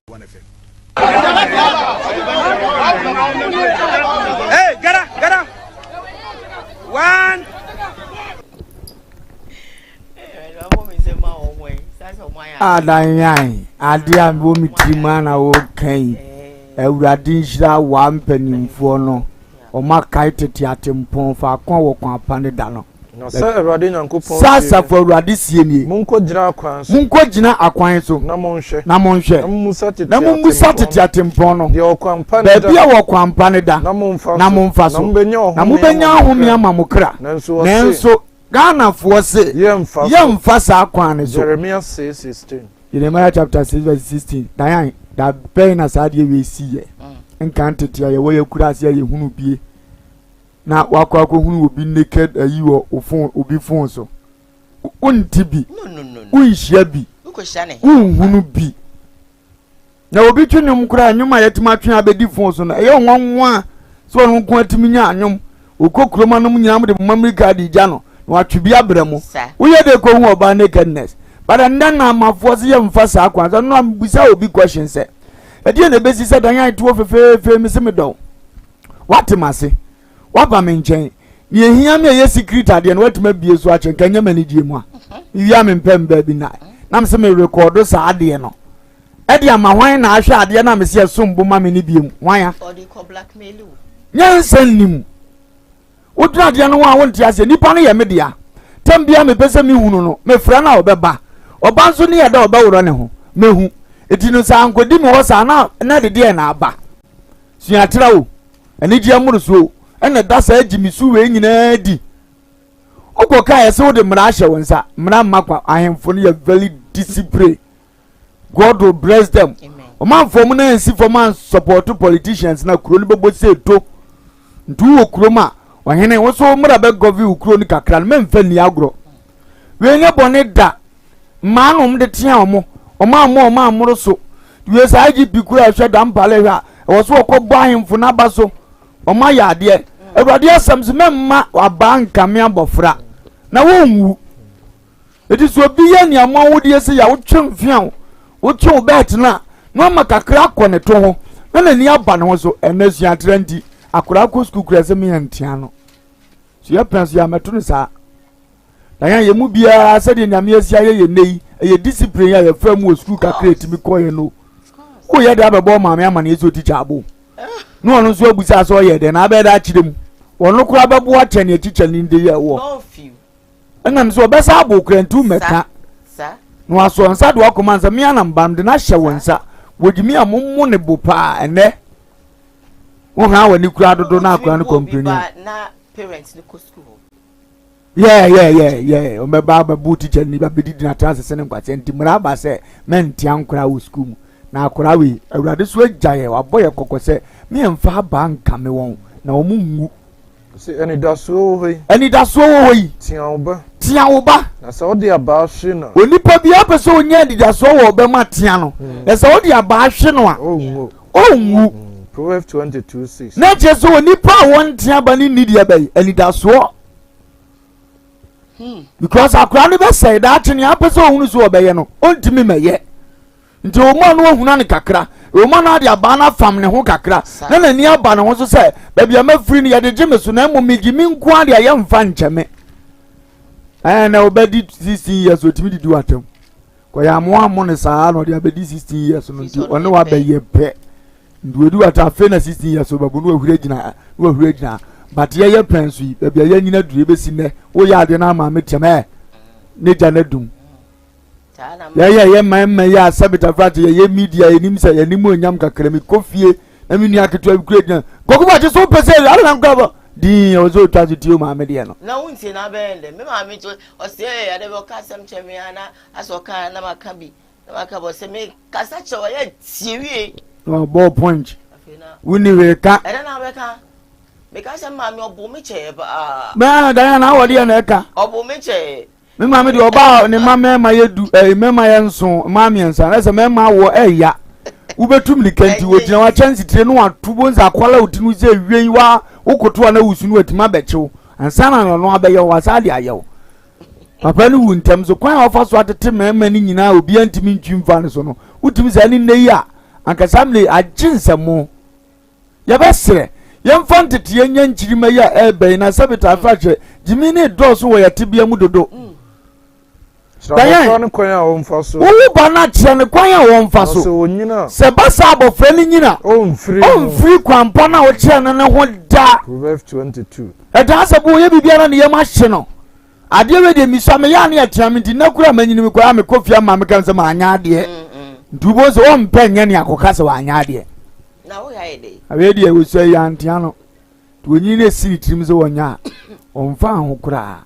1 FM. Hey, get up. adanyan ade a wo mitima na wo kan awurade nhira wa mpanimfo no o makai tete atempon fa kon wo kwan apane da no no sa awurade nyankopon sasa fo awurade sie nie munko gina akwan so na monhwe na musa tete atempon no de okwanpa da bia wo kwan apane da na momfa so na mubenya ahome ama mokra nanso Ghana for say yemfa sa kwan ne so Jeremiah 6:16 Jeremiah chapter 6 verse 16 dan da pain as ade we see ye nkantete ye wo yakura ase ye hunu bie na wakwa hunu obi naked ayi wo ofon obi fon so unti bi unhia bi unhunu bi na obi twunyum kura anyuma yetima twen abedi fon so na ye wonwa so won ko atimi nya anyum okokroma no nyam de mamerika di gya no watwe abramo uye de ko hu oba nakedness but ndan na amafo se ye mfa sa akwanza no ambisa obi question se e die na besi se dan yan to fefefe mi se me do watemase waba me nchen ni ehia me ye secret ade no watema bie so achen kanya mani die mu a wi am mpem ba bi na me se me record sa ade no e de ama hwan na ahwe ade na me se sombo ma me ni bie mu hwan ya or they call blackmail you nyansan nim Udra dia no wa wonti ase nipa no ye media tambia me pese mi hunu no me fra na obeba oba nso ne ye da obeworo ne ho mehu eti no sa ankodi me ho sa na de de na aba suatra o ani dia muru so ena da sa agimi su we nyina di okoka ye se wo de mra ahye wonsa mra makwa ahemfo no ye very discipline. God will bless them. Oman for mo na nsi for man support politicians na kuro ni bebo se to ntu wo kuro ma wahene wo so mra be govi ukuro ni kakra na memfa ni agro we nye bone da manum de tia omo amoro so we sa agi bikura hwe da mpale hwa wo so okobọ ahemfo na ba so oma ya ade awurade asams memma wabanka me abofra na wonwu edi so bi ye ni amon wo de se ya wo twemfian wo twu bet na no makakra akone to ho na ni aba ne ho so enasu atranti akura ko school kura se me yantia no so ya penso ya meto ne sa na ya yemu bia se de nyame asia ye nei ye discipline ya fa mu school kakra etimi ko ye no ko ye da bebo maame amane eso teacher abo no ono so abusa so ye de na abeda akirem wono kura bebo atene teacher ni de ye wo no few enam so obesa abo kura ntu meka sa no aso nsa do akomanza me anam bam de na hye wonsa wogimi amummu ne bopa ene wo ha wani kura dodo na akura no company na parents ni ko school yeah o me ba bu teacher ni ba bedi na trans se ne kwate nti mra ba se men tia nkura wo school na akura we awurade so agyaye waboye kokose me emfa ba nka me won na o mu se ani da so hoyi tia wo ba na se odi aba hwe no onipa bia pese onya dida so wo be ma tia no se odi aba hwe no a onwu Proverbs 22:6 na jesu onipa won tia ba ni nidi abai ani da so because akura ni be say that ni apese ohunu so obeye no ontimi meye nti o mo no ohunu ne kakra o mo na de aba na fam ne ho kakra na ni aba ne ho so say ba bia ma free ni ya de jeme so na mo migimi nko ade ya mfa ncheme na obedi 16 years otimi di du atem ko ya mo amo ne saa no de abedi 16 years no nti one wa be ye pe ndu ata fe na 16 years o babu no ahura gina but ye prince yi ba bia ye nyina dure besi ne wo ya de na ma meteme ne jana dum ye man ya sabita frat ye media enim se enim onyam kakra mi kofie na mi nua keto abikura gina kokuba je so pese ala na nkaba di o zo twa ti o ma me de no na wunti na bende me ma me o se ya de ka sam cheme ana aso kan na maka bi na maka bo se me kasa che o ye tiewie no ball point wuni we ka era na we ka me ka se ma me obo me che ba ma da na wo de na ka obo me che me ma me de oba ne ma me ma yedu me ma ye nso ma me nsa na se me ma wo eya ubetum likanti wo gina wa chance tire no atubo nza akwala utinu ze wiei wa ukoto na usunu atima bechew ansa na no abaye wa sade ayew papa ni wuntam so kwan ofa so atete mema ni nyina obi antimi ntwimfa ne so no utimi za ni nei a ankasamle aginsemo ya besre yemfa ntete yenya nkirima ya ebe na sabita afahwe jimi ne doso wo yatebia mu dodo abofra no kwan a wonfa so wo ba na kire ne kwan a wonfa so so onyina se ba sa abofra ni nyina onfiri kwampa na wo kire ne ho da Proverbs 22 da se bo ye bibia na ye ma hye no ade we de mi so me ya na ya tia me di na kura manyini me kwa me kofia ma me kan se ma anya ade ndubo se o mpa nya ne akoka se wa anya ade na wo ya ide awe de we so ya ntia no to onyi ne siri tirim se wonya omfa ho kura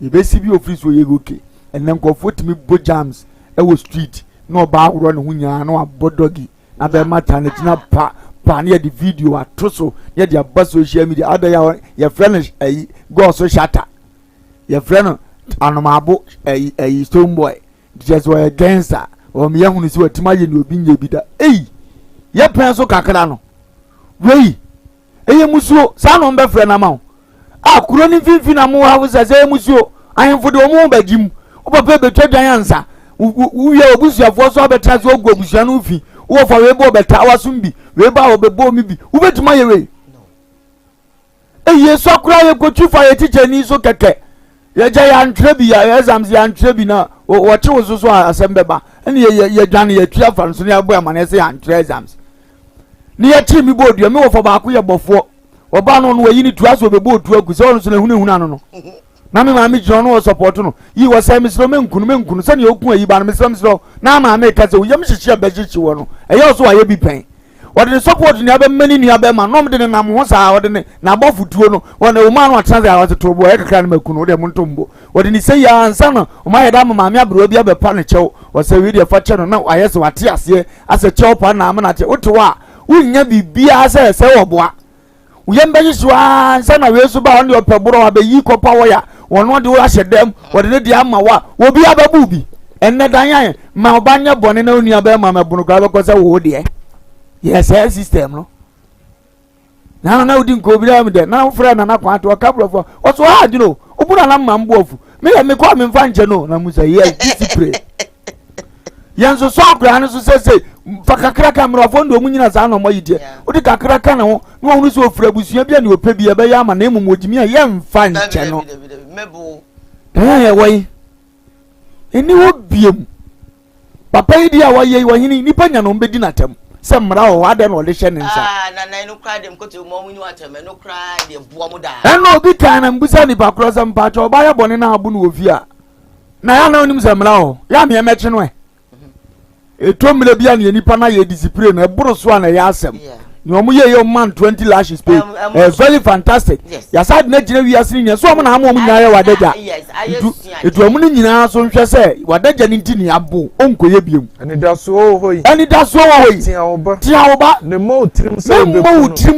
ibesi bi ofiri so ye goke enen nkofo timi bo jams e wo street no ba ahoro ne hunya no abodogi na be mata na tina pa ne de video atoso ye de aba social media ada ya friend go so shata ya friend anomabo stone boy just we gangster o me hunu si watima ye ne obi nya bi da ye pen so kakra no wei eye musuo sa no mbe frɛ na ma akuro ni finfi na mo ha wo sɛ musuo ahemfo de omo bagim wo papa betwa dwan ansa wo ya obusuafo so abɛtra so ogu obusua no fi wo fa we bo bɛta wasum bi we ba wo bɛbɔ mi bi wo betuma ye we eye so akura ye kotu fa ye teacher ni so kɛkɛ ye ja ya ntre bi ya exams ya ntre bi na wo che wo so asɛm bɛba ɛne ye dwan ye tua fa so ne abo amane sɛ ya ntre exams ni ye chi mi bo dua me wo fa ba ko ye bɔfo oba no no wayi ni tua so bɛbɔ otu agu sɛ ɔno so na hunu ano no na me ma me giro no support no yi wo say me sro me nkunu se ne okun ayi ba no me sro na ma me ka se wo yam hihie ba hihie wo no eyo so aye bi pen wode ne support ni aba mani ni aba ma no me de ne nam ho saa wode ne na ba futuo no wona o ma no atranse a wate tobo e kakra na makunu wode mo ntombo wode ni sei ya ansa no o ma yeda ma me abro bi abepa ne chew wo say we de fa che no na aye se wate ase ase chew pa na ma na che woto a wunya bibia se wo boa uyembe yiswa ansa na we so ba won de opeboro abayi kopa wo ya wono de wo ahyedem wode ne dia ma wa obi ababu bi enne danyan ma obanya bone na oni aba ma mabunu ka be ko se wo de yes system no na udi nko bi am de na wo fra na kwa to ka brofo wo so ha di no obura na ma mbofu me ya me kwa me mfa nje no na musa yes discipline yanzo so akura ne so se fa kakra kamera fo ndo munyina za no moyide odi kakra ka ne ho no hunu so ofura busua bia ne opa bia be ya ma na emu ogimi a ye mfa nche no mebo wai eni wo biem papa yi dia waye wahini nipa nya no mbedi natam se mra wo ade no le hye ne nsa na no kra dem kote mo munyu atam no kra de buo mu da eno obi kan na mbusa ni pa kro se mpa cho ba ya bone na abu no ofi a na ya na onim se mra wo ya me meche no etomle bia ne nipa na ye discipline na buru so na ya asem ni omo ye man 20 lashes pay very fantastic ya sad na gina wi asini ne so omo na amo omo nyaa wadaja etu omo ni nyina so nhwe se wadaja ni ntini abo onkoye biem ani da so hoyi tia oba ne mo trim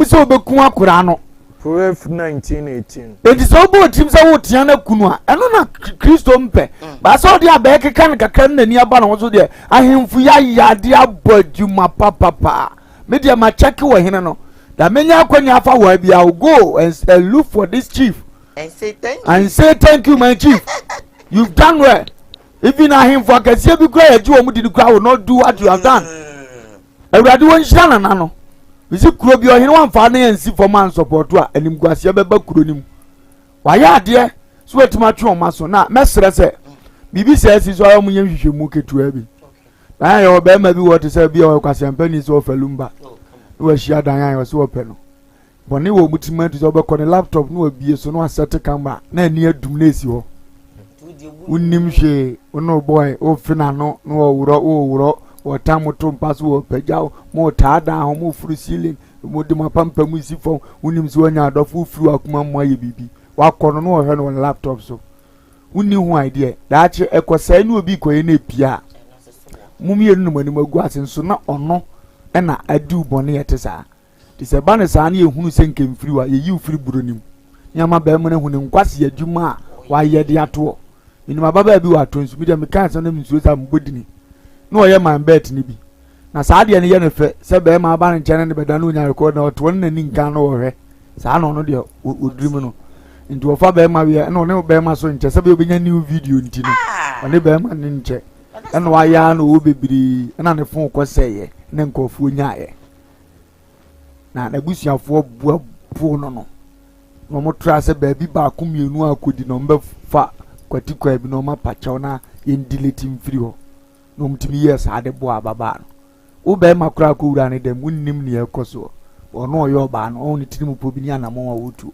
se obeku akura no Proverbs 19:18 enti so bo trim se wo tia na kunu a eno na Kristo mpe ba so de abeke kan kakra na ni aba na wo so de ahemfu ya de aboduma papa media ma check wo hene no da menya akwanya afa wa bia go and look for this chief and say thank you my chief you've done well even ahemfu akasie bi kura ya ji wo mudi kura will not do what you have done awurade won hyana na no bisi kuro bi ohene wan fa na yansi for man support a anim guasie beba kuro nim wa ya ade so wetima twe o maso na mesere se bibi se asi so ayo munye hwehwemu ketua bi dan ya oba ma bi wote se bi o kwase ampani so ofalumba wo hia dan ya so ope no bone wo mutima tu so be ko ne laptop no abie so no asset camera na ani adum na esi ho unnim hwe ono boy o fina no no wuro watamuto mpaso wo pagyaw mo taada ho mo furu ceiling mo de mapampa mu si fo unim so anya adofo furu akuma mo aye bibi wakono no hwe no laptop so unni hu idea daache ekosa ni obi koye na pia mumie no mani magu ase so na ono na adu bone yete saa ti se ba ne saa na ehunu se nkemfiri wa ye yi firi buronim nyama ba mu na hu ne nkwase adwuma a wa ye de ato ni ma baba bi wa to nsu bi de me kan se na msuo sa mbodini no ye man bet ni bi na saa de ne ye ne fe se be ma ba ne nkyene ne beda no nya record na oto ne ni nkan no wo hwe saa no no de odrim no nti wo fa be ma we no ne be ma so nche se be obenya new video nti no one be ma ne nche eno wa ya no wo bebiri na ne fon ko seye ne nkofu nyaaye na busuafo bu no no mo tra se ba bi ba ko mienu akodi no mbe fa kwati kwa bi no ma pacha na yen delete mfiri ho no mtimi yes ade bo ababa no wo be makura ko wura ne dem wonnim ne ekoso ono yo ba no on tiri mu po bi ni anamo wa wotu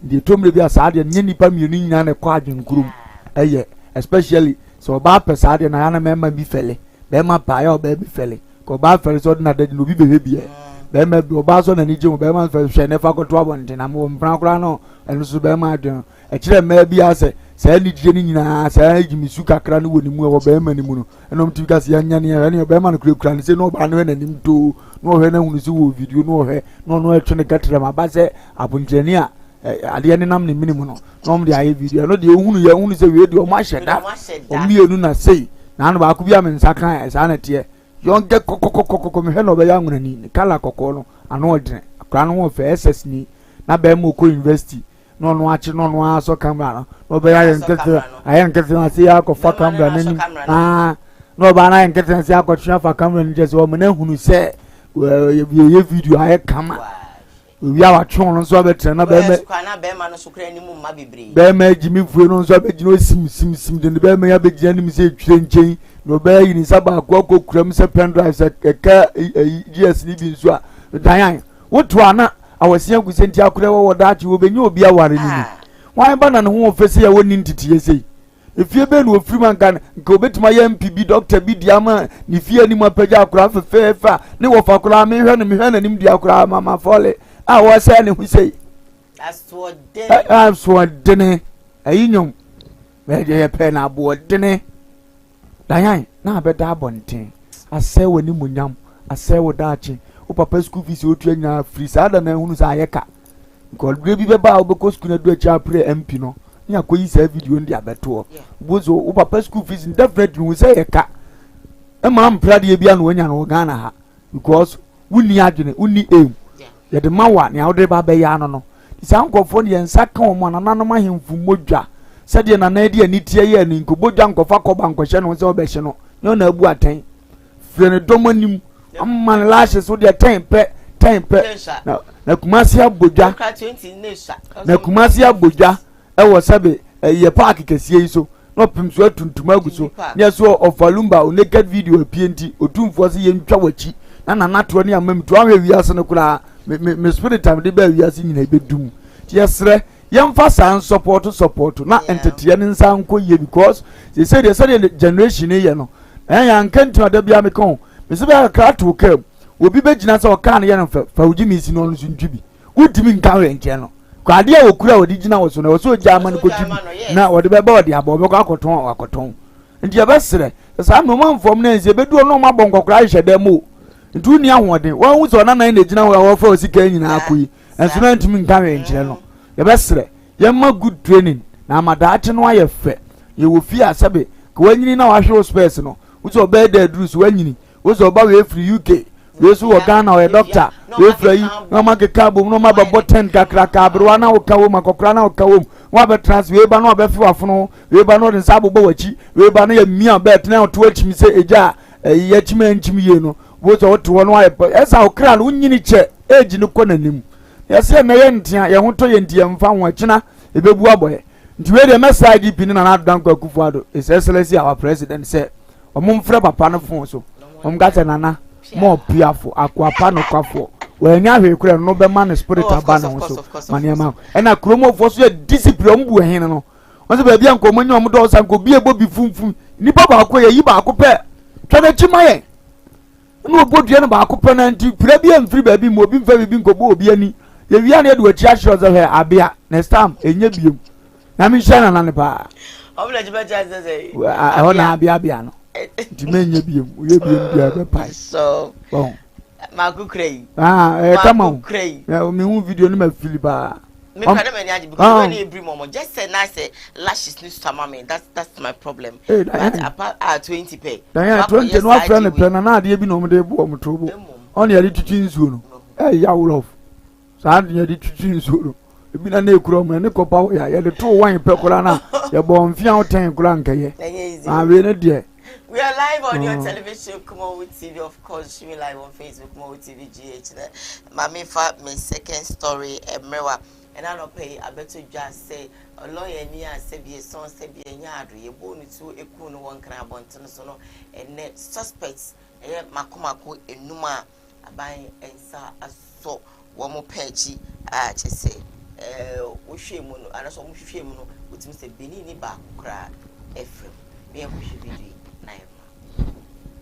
ndi tomre bi asade nye nipa mienu nyina ne kwa adwenkurum eye especially so ba pesa ade na yana memma bi fele be ma pa ya oba bi fele ko ba fele so na de no bi be bi be ma bi oba so na ni je mo be ma fele hwe ne fa ko to abonte na mo mpran kura no eno so be ma adwen e kire ma bi ase sa ni je ni nyina sa ji misu kakra no woni mu e be ma ni mu no eno mti ka se anya ne be ma no kura ni se no ba no na nim to no hwe na hunu se wo video no hwe no etwe ne katre ma ba se abontreni a ade ne nam ne minimu no no mo de aye video no de hunu se we de o ma sheda o mienu na sei na no ba ko bia me nsa kan sa na tie yonge kokokokoko me hwe no be ya nwuna ni kala kokko no ano odene akra no wo fe SS ni na be mo ko university no achi no aso camera no be ya nkete aye nkete na se ya ko fa camera nani no ba na nkete na se ya ko twa fa camera ni je so mo na hunu se ye video aye kama we are chon no so betre na be ma no so kra ni mu ma bebre be ma jimi fue no so be gino sim de be ma ya be gina ni se twire nchen no be yi ni saba akoko kuram se pendrive se ka GS ni bi nso a dan woto ana awasia gusenti akura wo dachi wo benye obi aware ni ni wan ba na ne ho ofese ya woni ntitiye sei efie be no ofiri man kan nke obetima ya MPB doctor bi diama ni fie ni mapaja akura fefa ne wo fa akura me hwe na nim di akura mama fole a wo se ne hu sei aswo dene ayinyom me je pe na bo dene dan na abeda abonten ase woni munyam ase wo dachi o papa school fees o tu anya free sada na hunu sa ayeka because bi be ba o be ko school na do acha pre MP no nya ko yi sa video ndi abeto bozo o papa school fees definitely we say yeka e ma mpra de bia no anya no Ghana ha because wuni adwene wuni aim ye de mawa ne awde ba be ya no isa nkofo ne yensa ka o mo na nanom ahemfu modwa sede na na de ani tie ye ni nkobodwa nkofa koba nkohye no se obehye no na abu aten fre ne domanim amman lashes so de tempe na kumasi abodwa na kumasi abodwa e wo sabe ye park kese yi so no pimso atuntuma aguso ne so ofalumba o naked video apienti otumfo se ye ntwa wachi na nato ne amam to ahwe wiase ne kura me spirit am de ba wiase nyina bedum yesre yemfa san support na entertain ne nsa nko ye because they say the generation ye no ya nkanti oda bia me kon me se ba kra to kam obi be gina se o kan ye no fa uji mi si no no ntwibi udimi nkan we nche no kwade a okura odi gina wo so na wo so jama no kotibi na wo de be ba odi abo be ko akoton nti ya besre sa no manfom na nze bedu no ma bonkokura hye dem o ntu ni ahoden wo hu so na na gina wo fa osika nyina akoyi enso na ntimi nkan we nche no ya besre ye ma good training na amadache no aye fe ye wo fi asabe ko wanyini na wa hwe space no wo be da drus wanyini wo ba we free UK we so wo Ghana we doctor we free no ma ke kabo no ma ba boten kakra kabro na wo kawo makokra na wo kawo wa be trans we ba no be fi wafono we ba no den sabo bo wachi we ba no ya mia bet na to achimi se eja ya chima nchimi ye no wo so to no aye esa okra no nyini che age no konanim yase na ye ntia ye ho to ye ntia mfa ho china ebebu aboye nti we de message DP ni na adan kwa Kufuado is excellency our president say omumfre papa no fon so omgata nana mo piafo akwapa no kwafo we nya hwe kure no be man spirit abana ho so maniama ena kromofo so discipline mbu hen no won be bia nko monyo omdo sa nko bie bobi funfun nipa ba ko ye yi ba ko pe twada chima ye no bodua no ba ko pe na nti pira bia mfiri ba bi mo obi mfa bi nko bo obi ani ye wia na edu achi ahyo za hwe abia next time enye biem na mi shana na ne pa obla jiba jaza say ho na abia no di menye biem ye biem bia be pai so bon maku krei come on me hu video no ma filipa me kana me nyaji because when you bring mom just say na say lashes need to mama that's my problem but at 20 pay dan 20 no afra ne pe na ade bi no mo de bo mo tobo on ya di tutu nsuo no ya love sa de ya di tutu nsuo no ebi na ekura mo ne kopa ya de to wan pe kura na ya bo mfia hoten kura nkaye we ne de. We are live on your television, Koowaa TV, of course. Streaming live on Facebook, Koowaa TV GH. Mami fa my second story, Mewa. and I don't pay. I bet you just say a lawyer near Sebi son Sebi and Yard, you born to a coon one crab on Tensono, and net suspects, Makomako in Numa, a buying and saw a so one more patchy, I just say. Ushimuno, and I saw Mushimuno, which Mr. Benini back cry, Ephraim, me and Mushi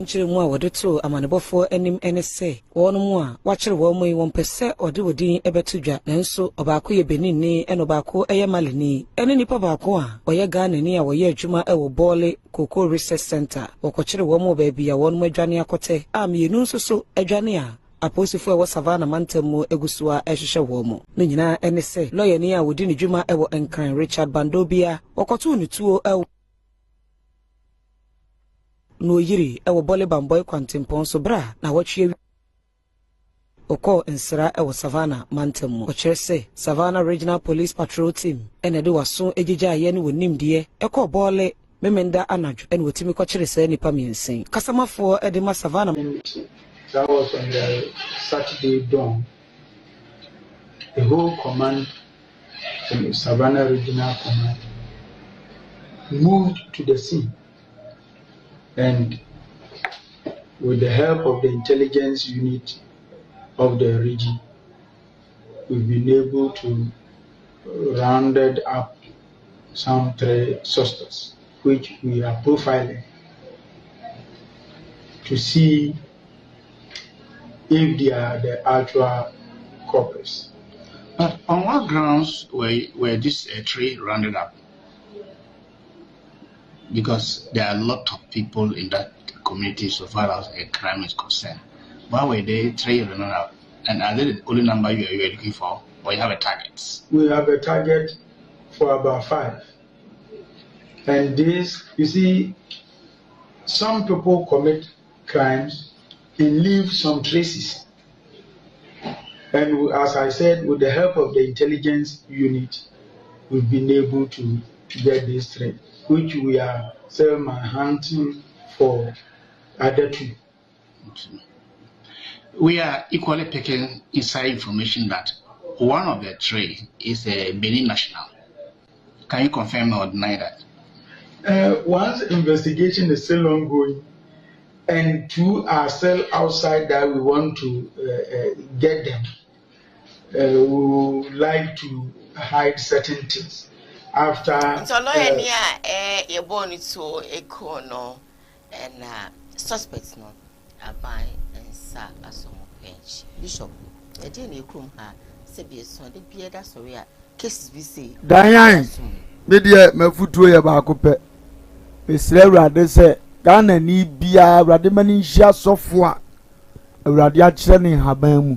nchiri mu a wode to amanebofo anim ene se wono mu a wachire wo mu won pese ode wodin ebetudwa nanso obaako ye benini eno baako eye malini ene nipa baako a oye Ghana ni a woye adwuma ewo Bole Cocoa Research Center wokochire wo mu ba bia wono mu adwane akote amienu nso so adwane a aposifo ewo Savannah mantamu egusua ehhehye wo mu no nyina ene se lawyer ni a wodi ni dwuma ewo Nkran Richard Bandobia wokoto ni tuo ewo no yiri ewo Bole Bamboy Kwantempon so bra na wachie oko nsra ewo Savannah mantamu ochire se Savannah Regional Police Patrol Team ene de waso ejija ye ne wonimde eko Bole memenda anadwo ene wotimi kochire se nipa miensen kasamafo ede ma Savannah. That was on the Saturday dawn. The whole command from the Savannah Regional Command moved to the scene, and with the help of the intelligence unit of the region, we've been able to round up some 3 suspects, which we are profiling to see if they are the actual culprits. But on what grounds were this 3 rounded up? Because there are a lot of people in that community so far as a crime is concerned. Why were they 3 rounded up? And are they the only number you are looking for, or you have a target? We have a target for about 5. And this, you see, some people commit crimes and leave some traces. And as I said, with the help of the intelligence unit, we've been able to get this 3, which we are still hunting for other 2. We are equally picking inside information that one of the 3 is a Benin national. Can you confirm or deny that? Once investigation is still ongoing, and 2 are still outside that we want to get them. We would like to hide certain things. After so lawyer near you born it to a corner and suspects no abai and sa asomo bench bishop e dey na ekrum ha se bi so de bia da sorry a cases bi say Danyan me de mafutuo ye ba ko pe esre awrade se Ghana ni bia awrade mani hia sofo a awrade a kire ne haban mu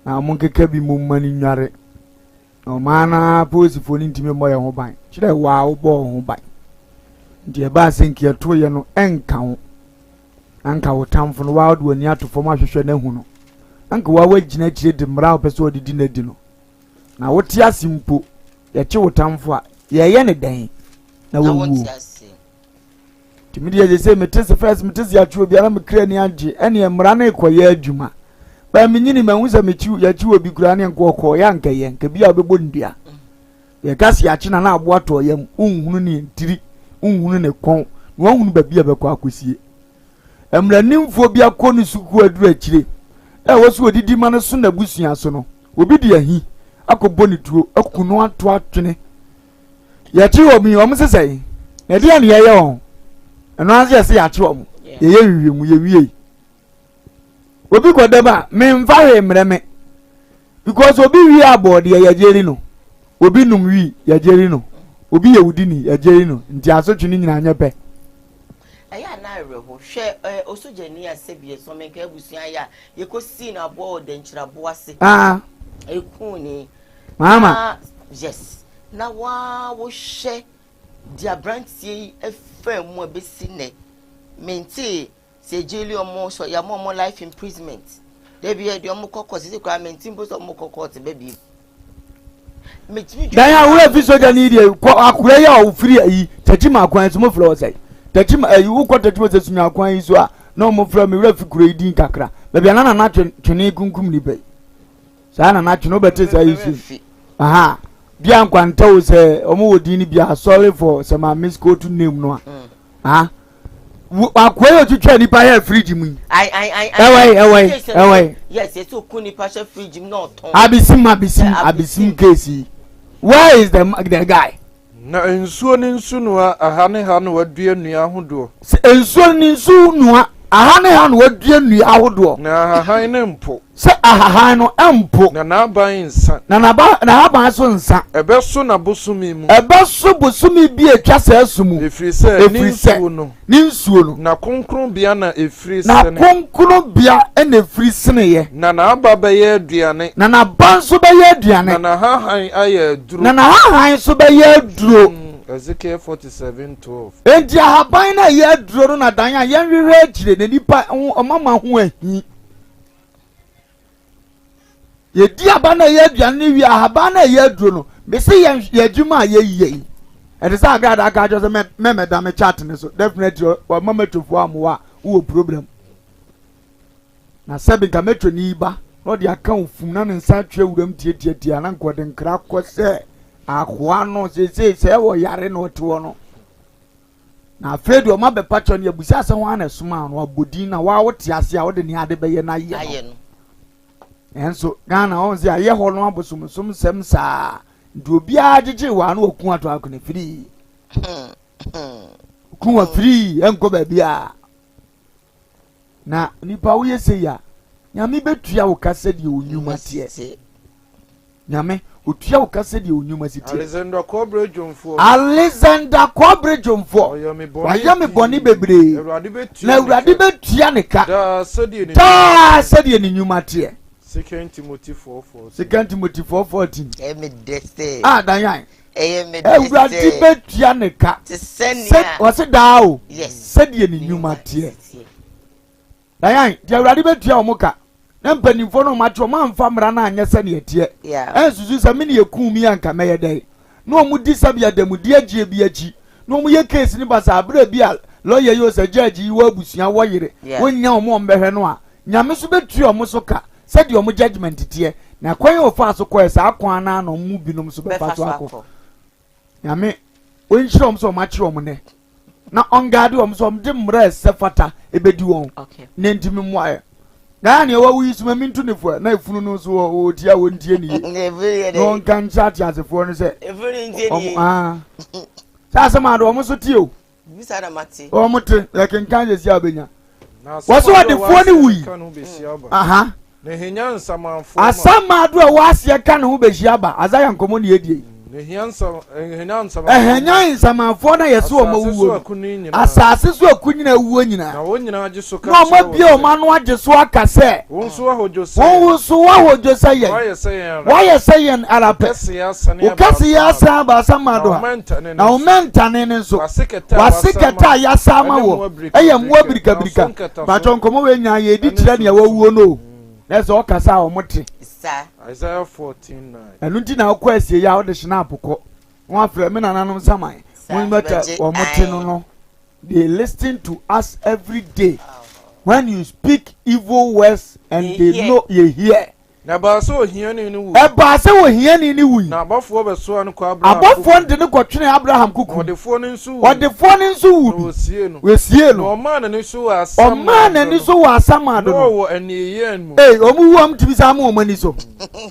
na mo keke bi mu mani nware no mana posifo ni ntime moye ho ban kire wa wo bo ho ban ndi e ba senki eto ye no enka ho anka wo tamfo no wa do ani atofo ma hwehwe na hu no anka wa wagina kire de mra opeso odidi na di no na wo ti asimpo ye che wo tamfo a ye ye ne dan na wo wu timidi ye se metese first metese ya chuo bia na mekra ni age ene mra na ekoye adwuma ba menyini manwusa mechiu ya chiwo bi kura ne nkoko ya nkaye nka bia obebo ndua ye gasi ya china na abo ato yam unhunu ne ntiri unhunu ne kon no unhunu ba bia be kwa akosie emra nimfo bia ko ne suku aduru akire wosu odidi ma no so na busua so no obi di ahi akobo ne tuo akunu ato atwene ya chiwo mi o msesai na dia ne ye on eno ase ase ya chiwo mu ye wiwemu ye wie obi kodeba me mfa he mreme because obi wi abode ya jeri no obi num wi ya jeri no obi yewudi ni ya jeri no nti asotwini nyina anya pe aya na reho hwe osojani asebie so menka abusua ya yekosi na bo de nchira bo ase eku ni mama yes na wa wo hwe dia brantie efam abesi ne menti se jeli omo so ya mo life imprisonment dey be de omo kokko se kwa menti mbo so omo kokko te baby dan ya we fi soja ni die akure ya o free ayi tajima akwan so mo frɛ o sai tajima ayi wo ko tajima se sunya akwan yi so a na mo frɛ me we fi kure din kakra baby na na twene kunkum ni bai sa na twene obete sai fi aha bia nkwanta wo se omo wodi ni bia sorry for some miss go to name no ah akwa yo twitwa ni pa here fridge mu ewai yes it's okuni pa she fridge mu no ton abisim case where is the guy na ensuo ni nsu no aha ne ha no wadua nua hodo ensuo ni nsu nua aha ne ha no wadua nua hodo na aha ne mpo se aha no empo na aban nsa na aban so nsa ebeso na bosumi mu ebeso bosumi bi etwa sa asumu efiri se ni nsuo no na konkron bia na efiri se na konkron bia na efiri sene ye na aba ba ye aduane na ban so ba ye aduane na hahan aye duro na hahan so ba ye duro Ezekiel 47:12 enti ahaban na ye duro no na dan a ye hwehwe akire na nipa omama ho ahi ye di abana ye aduane wi ahaba na ye aduro no me se ye adwuma ye yiye e say agrada aka jo se me da me chat ne so definitely wa mama tofo amwa wo problem na sabi ka metro ni ba no de aka ofum na ne nsa twa wuram tie na nkode nkra ko se ahoa no se wo yare no to no na afedu o mabe pacho ne abusi ase ho ana suma no abodin na wa wote ase a wo de ne ade be ye na ye no enso Ghana on se aye ho no abosomsom sem saa ndu obi agege wa no okun ato akone free kun wa free enko ba bia na nipa wo yese ya nyame betua wo kase de onyuma tie nyame otua wo kase de onyuma tie Alexander Kobre Jomfo wayame boni bebre na urade betua ne ka da sedi ni nyuma tie 2 Timothy 4:14 emi deste danyan emi deste urade betua ne ka wase dao sedi ni nyuma tie danyan dia urade betua wo ka na mpanimfo no matro mamfa mra na anya se ne etie ensusu se me ne yekumi anka meye dai no omu di sabia damudi agie bi achi no omu ye case ni basa abra bi a lawyer yo se judge yi wa busua wo yire wonya omo mbehwe no a nyame so betua omo so ka se di omo judgment tie na kwan yo fa so ko esa akwan na no mu binom so be fa so akọ nyame onhire omo so matro omo ne na ongade omo so de mra ese fata ebedi won ne ntimi moaye na ne wa wi suma mintu ne fo na efunu no so o dia wo ndie ni no kan chat asefo no se efunu ndie ni sa sama do mo so tie o bisa na mate o mo te ya kan kan je si abenya waso wa de fo ni wi aha ne henya nsamanfo asama do wa ase kan ho be hia ba azaya nkomo ne edie ne henya nsamanfo na yeso o ma wuwo asase so akunyina wuwo nyina na wo nyina age so ka no ma bia o ma no age so aka se won so ahojo se ye why say yen arape o kasi ya sa ba sama do na o mentane ne so wasiketa ya sama wo eye mo birika ba chonkomo we nya ye di kire ne wawuo no na so kasa o mote Isaiah 14:9 enu ti na akọ asie ya o de snap ko won afre me nananom saman won meta o mote no they listen to us every day when you speak evil words and they know you hear na ba so hiani ni wu ba se wo hiani ni wu na abofo be so an ko Abraham abofo de ne ko twene Abraham kuku odefo ni nsu wu we sie no o man ni so asama do no wo aniye mu omu wu am tibi sa mu o mani so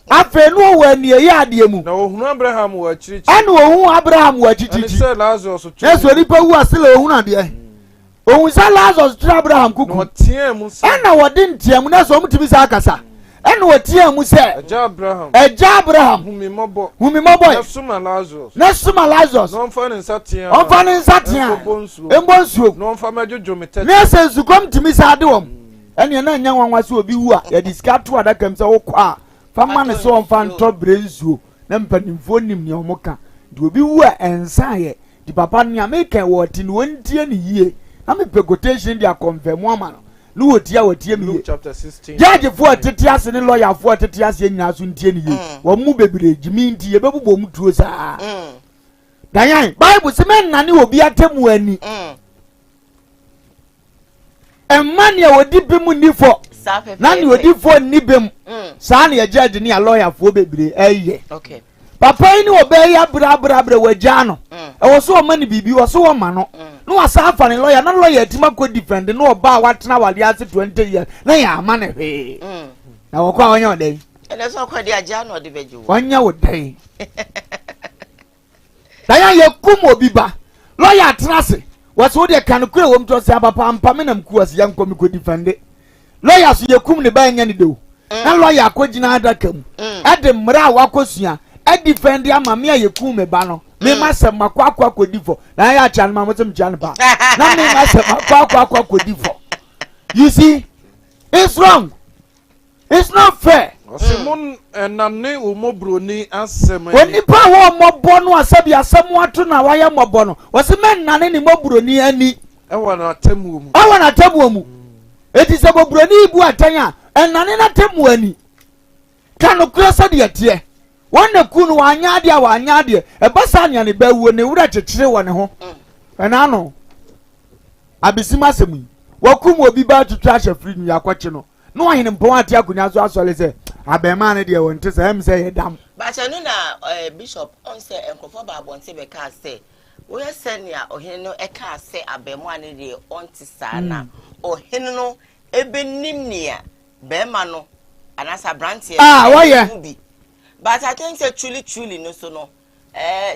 afa no wo aniye ade mu na ohunu Abraham wa chirichi ana ohunu Abraham wa chichichi se Lazarus eso ni pa wu asile ohunu ade ohun sa Lazarus tra Abraham kuku no tie mu se ana wodi ntiam na so mu tibi sa akasa enu otie mu se eja Abraham humi mobo na suma Lazarus no mfa ne nsatia embonsuo no mfa majojo metete ne sensu kom timi sa de wom ene na nya nwanwa se obi wu a ya diskato adaka mse wo kwa fa ma ne so mfa nto brensuo na mpanimfo nim ne omoka de obi wu a ensa ye di papa ne ameka wo ti ne wontie ne yie na me quotation dia confirm ama no wotie mi Luke chapter 16 judge for tete ase ne lawyer for tete ase nya so ntie ne yi wo mu bebre gimi ntie be bubo mu tuo saa danyan bible se men na ne obi atemu ani emani a wodi bimu ni fo na ne wodi fo ni bem saa ne judge ne lawyer for bebre eye okay papa yi ni obey ya bra wagya no e wo so o mani bibi wo so wo ma no no asa afa ne lawyer na lawyer tima ko defend no oba watena wale ase 20 years na ya ama ne hwe na wo kwa wonya odai ene so kwa dia agya no de beju wonya odai da ya yekum obi ba lawyer atrase wo so de kan kure wo mto se papa ampa me na mku ase yanko me ko defend lawyer so yekum ne ba nya ne do na lawyer akogina adaka mu ade mra wakosua e defend ama me yekum me ba no me masa makwa kodifo na ya chan ma motem chan pa na me masa makwa kodifo you see it's wrong it's not fair Simon nane umobroni asem oni pa wo mobo no asabi asem ato na waya mobo no wose men nane ni mobroni ani e wana tamu mu eti se mobroni ibu atanya nane na tamu ani kanu kresa de tie wona kunu wanyade a wanyade e basa nya ne bawo ne wura kyekere wone ho ena no abisima semu wakum obi ba tutu ahye free nu yakwache no no ahene mpon ate akunya so asole se abema ne de wonte se hem se yedam ba cha no na bishop on se enkofo ba bonte be ka se wo ye senia ohene no e ka se abemo ane de onti sa na ohene no ebenim nia bema no anasa brantie wo ye but I think say truly no so no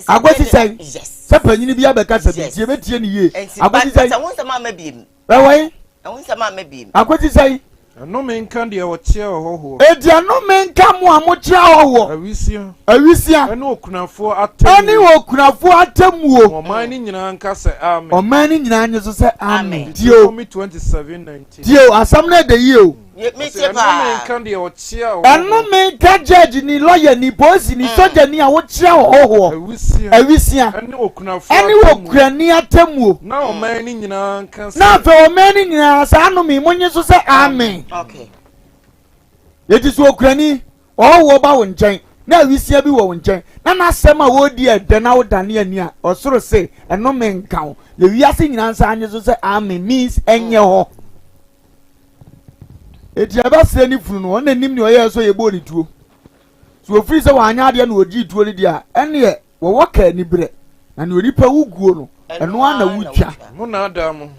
agoti say yes se panyini bia be ka se tie betie ne ye agoti say won se ma mabiem wai won se ma mabiem agoti say no men kan de wotia hoho edia no men kan mu amotia hoho awisia ene okunafo atamu oman ni nyina nka se amen oman ni nyina nyo se amen dio 27:19 dio asam na de yio me chepa no men kan de wotia eno men ka judge ni lawyer ni police ni soldier ni awotia hoho awisia ene okunafo okurani atamu na oman ni nyina nka se na fe oman ni nyina sa no mi monye so se amen okay yeti so okurani wo ba wo nchen na awisia bi wo nchen na nasema wo di ede na wo dane ani a osoro se eno menka wo le wiase nyina nsa anye so se amen means enye ho eti abase ni funu no ona nim ni oye so ye bo ni tuo so ofiri se wa anya ade na oji tuo ni dia ene wo woka ni bre na ni onipa wuguo no eno ana wutwa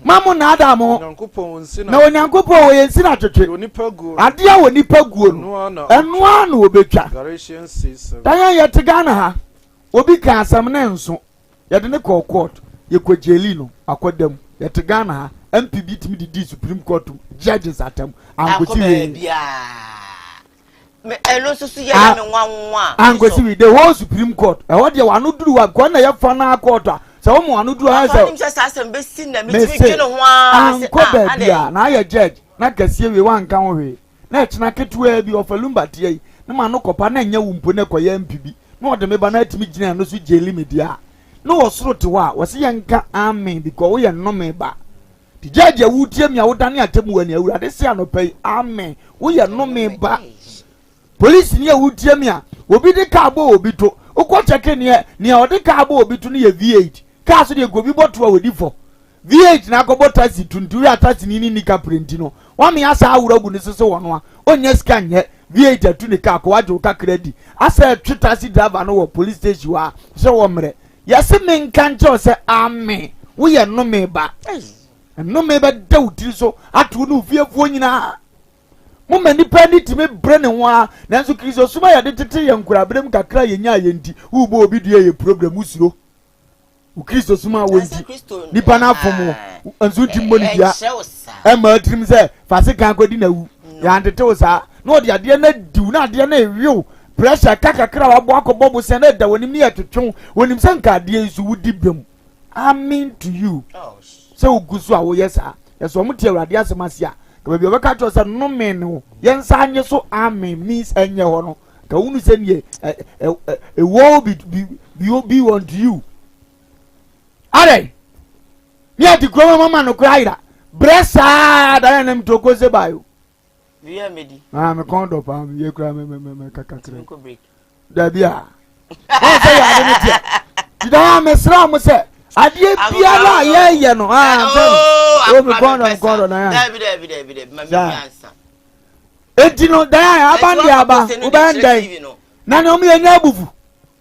mamu na adamu na onyankopon wo yensi na twetwe ade a wonipa guo no eno ana obetwa dan ya tegana ha obi ka asam na enso ye de ne court ye kojeli no akodam ye tegana ha MPB timi di Supreme Court judges atam angosi we elo susu ye na me nwanwa angosi we the whole Supreme Court e wo de wanu duru wa ko na ye fa na court so wo mo anu duru ha so nim se sasem be sin na me timi twene ho a se a na ye judge na kasie we wan kan we na china ketua bi ofalumba tie na ma no kopa na nya wumpo na koya MPB na ode me ba na timi gina no so jeli media na wo soro te wa wo se ye nka amen because we ye no me ba the judge ya wutie mi a wodane atemu wani awurade se anopai amen wo ye no me ba police ni ya wutie mi a obi de ka abo obi to ukwo cheke ni ode ka abo obi to ni ye V8 ka so de gobi boto a wodi fo V8 na akobo taxi tuntu ya taxi ni nika print no wa me asa awuragu ni sese wono a onye scan ye V8 atu ni ka ko wajo ka credit asa twi taxi driver no wo police station wa so wo mre yesi me nka nche se amen wo ye no me ba no me ba dawti so atu no fiefuo nyina mo mani pa ni time bre ne ho a nanso Kristo suma ya de tete ye nkura brem kakra ye nya ye ndi wo bo obi dua ye problem usuro u Kristo suma wonti nipa na fomo anso timmo ni dia e ma trim se fase kan kwadi na wu ya ndete wo sa no de ade na diu na ade na ewiu pressure kakakra wa bo akobobo se na da wonim ne etwetwe wonim se nka ade isu wudi bem amen to you se ugusu a wo yesa yeso mo tie awrade asemasia ka bi obeka to se no me no yensa anye so amen means enye ho no ka unu se nie a will be on you are mi ati ko mama no kraira bresa da na mtoko se bayo via medi me kondo pa me ye kra me kakakre da bia o se ya de metia dida me sra mo se adie biara ye no o me kondo na ya David mami answer etino dan abandi aba ubandai na no me nya bufu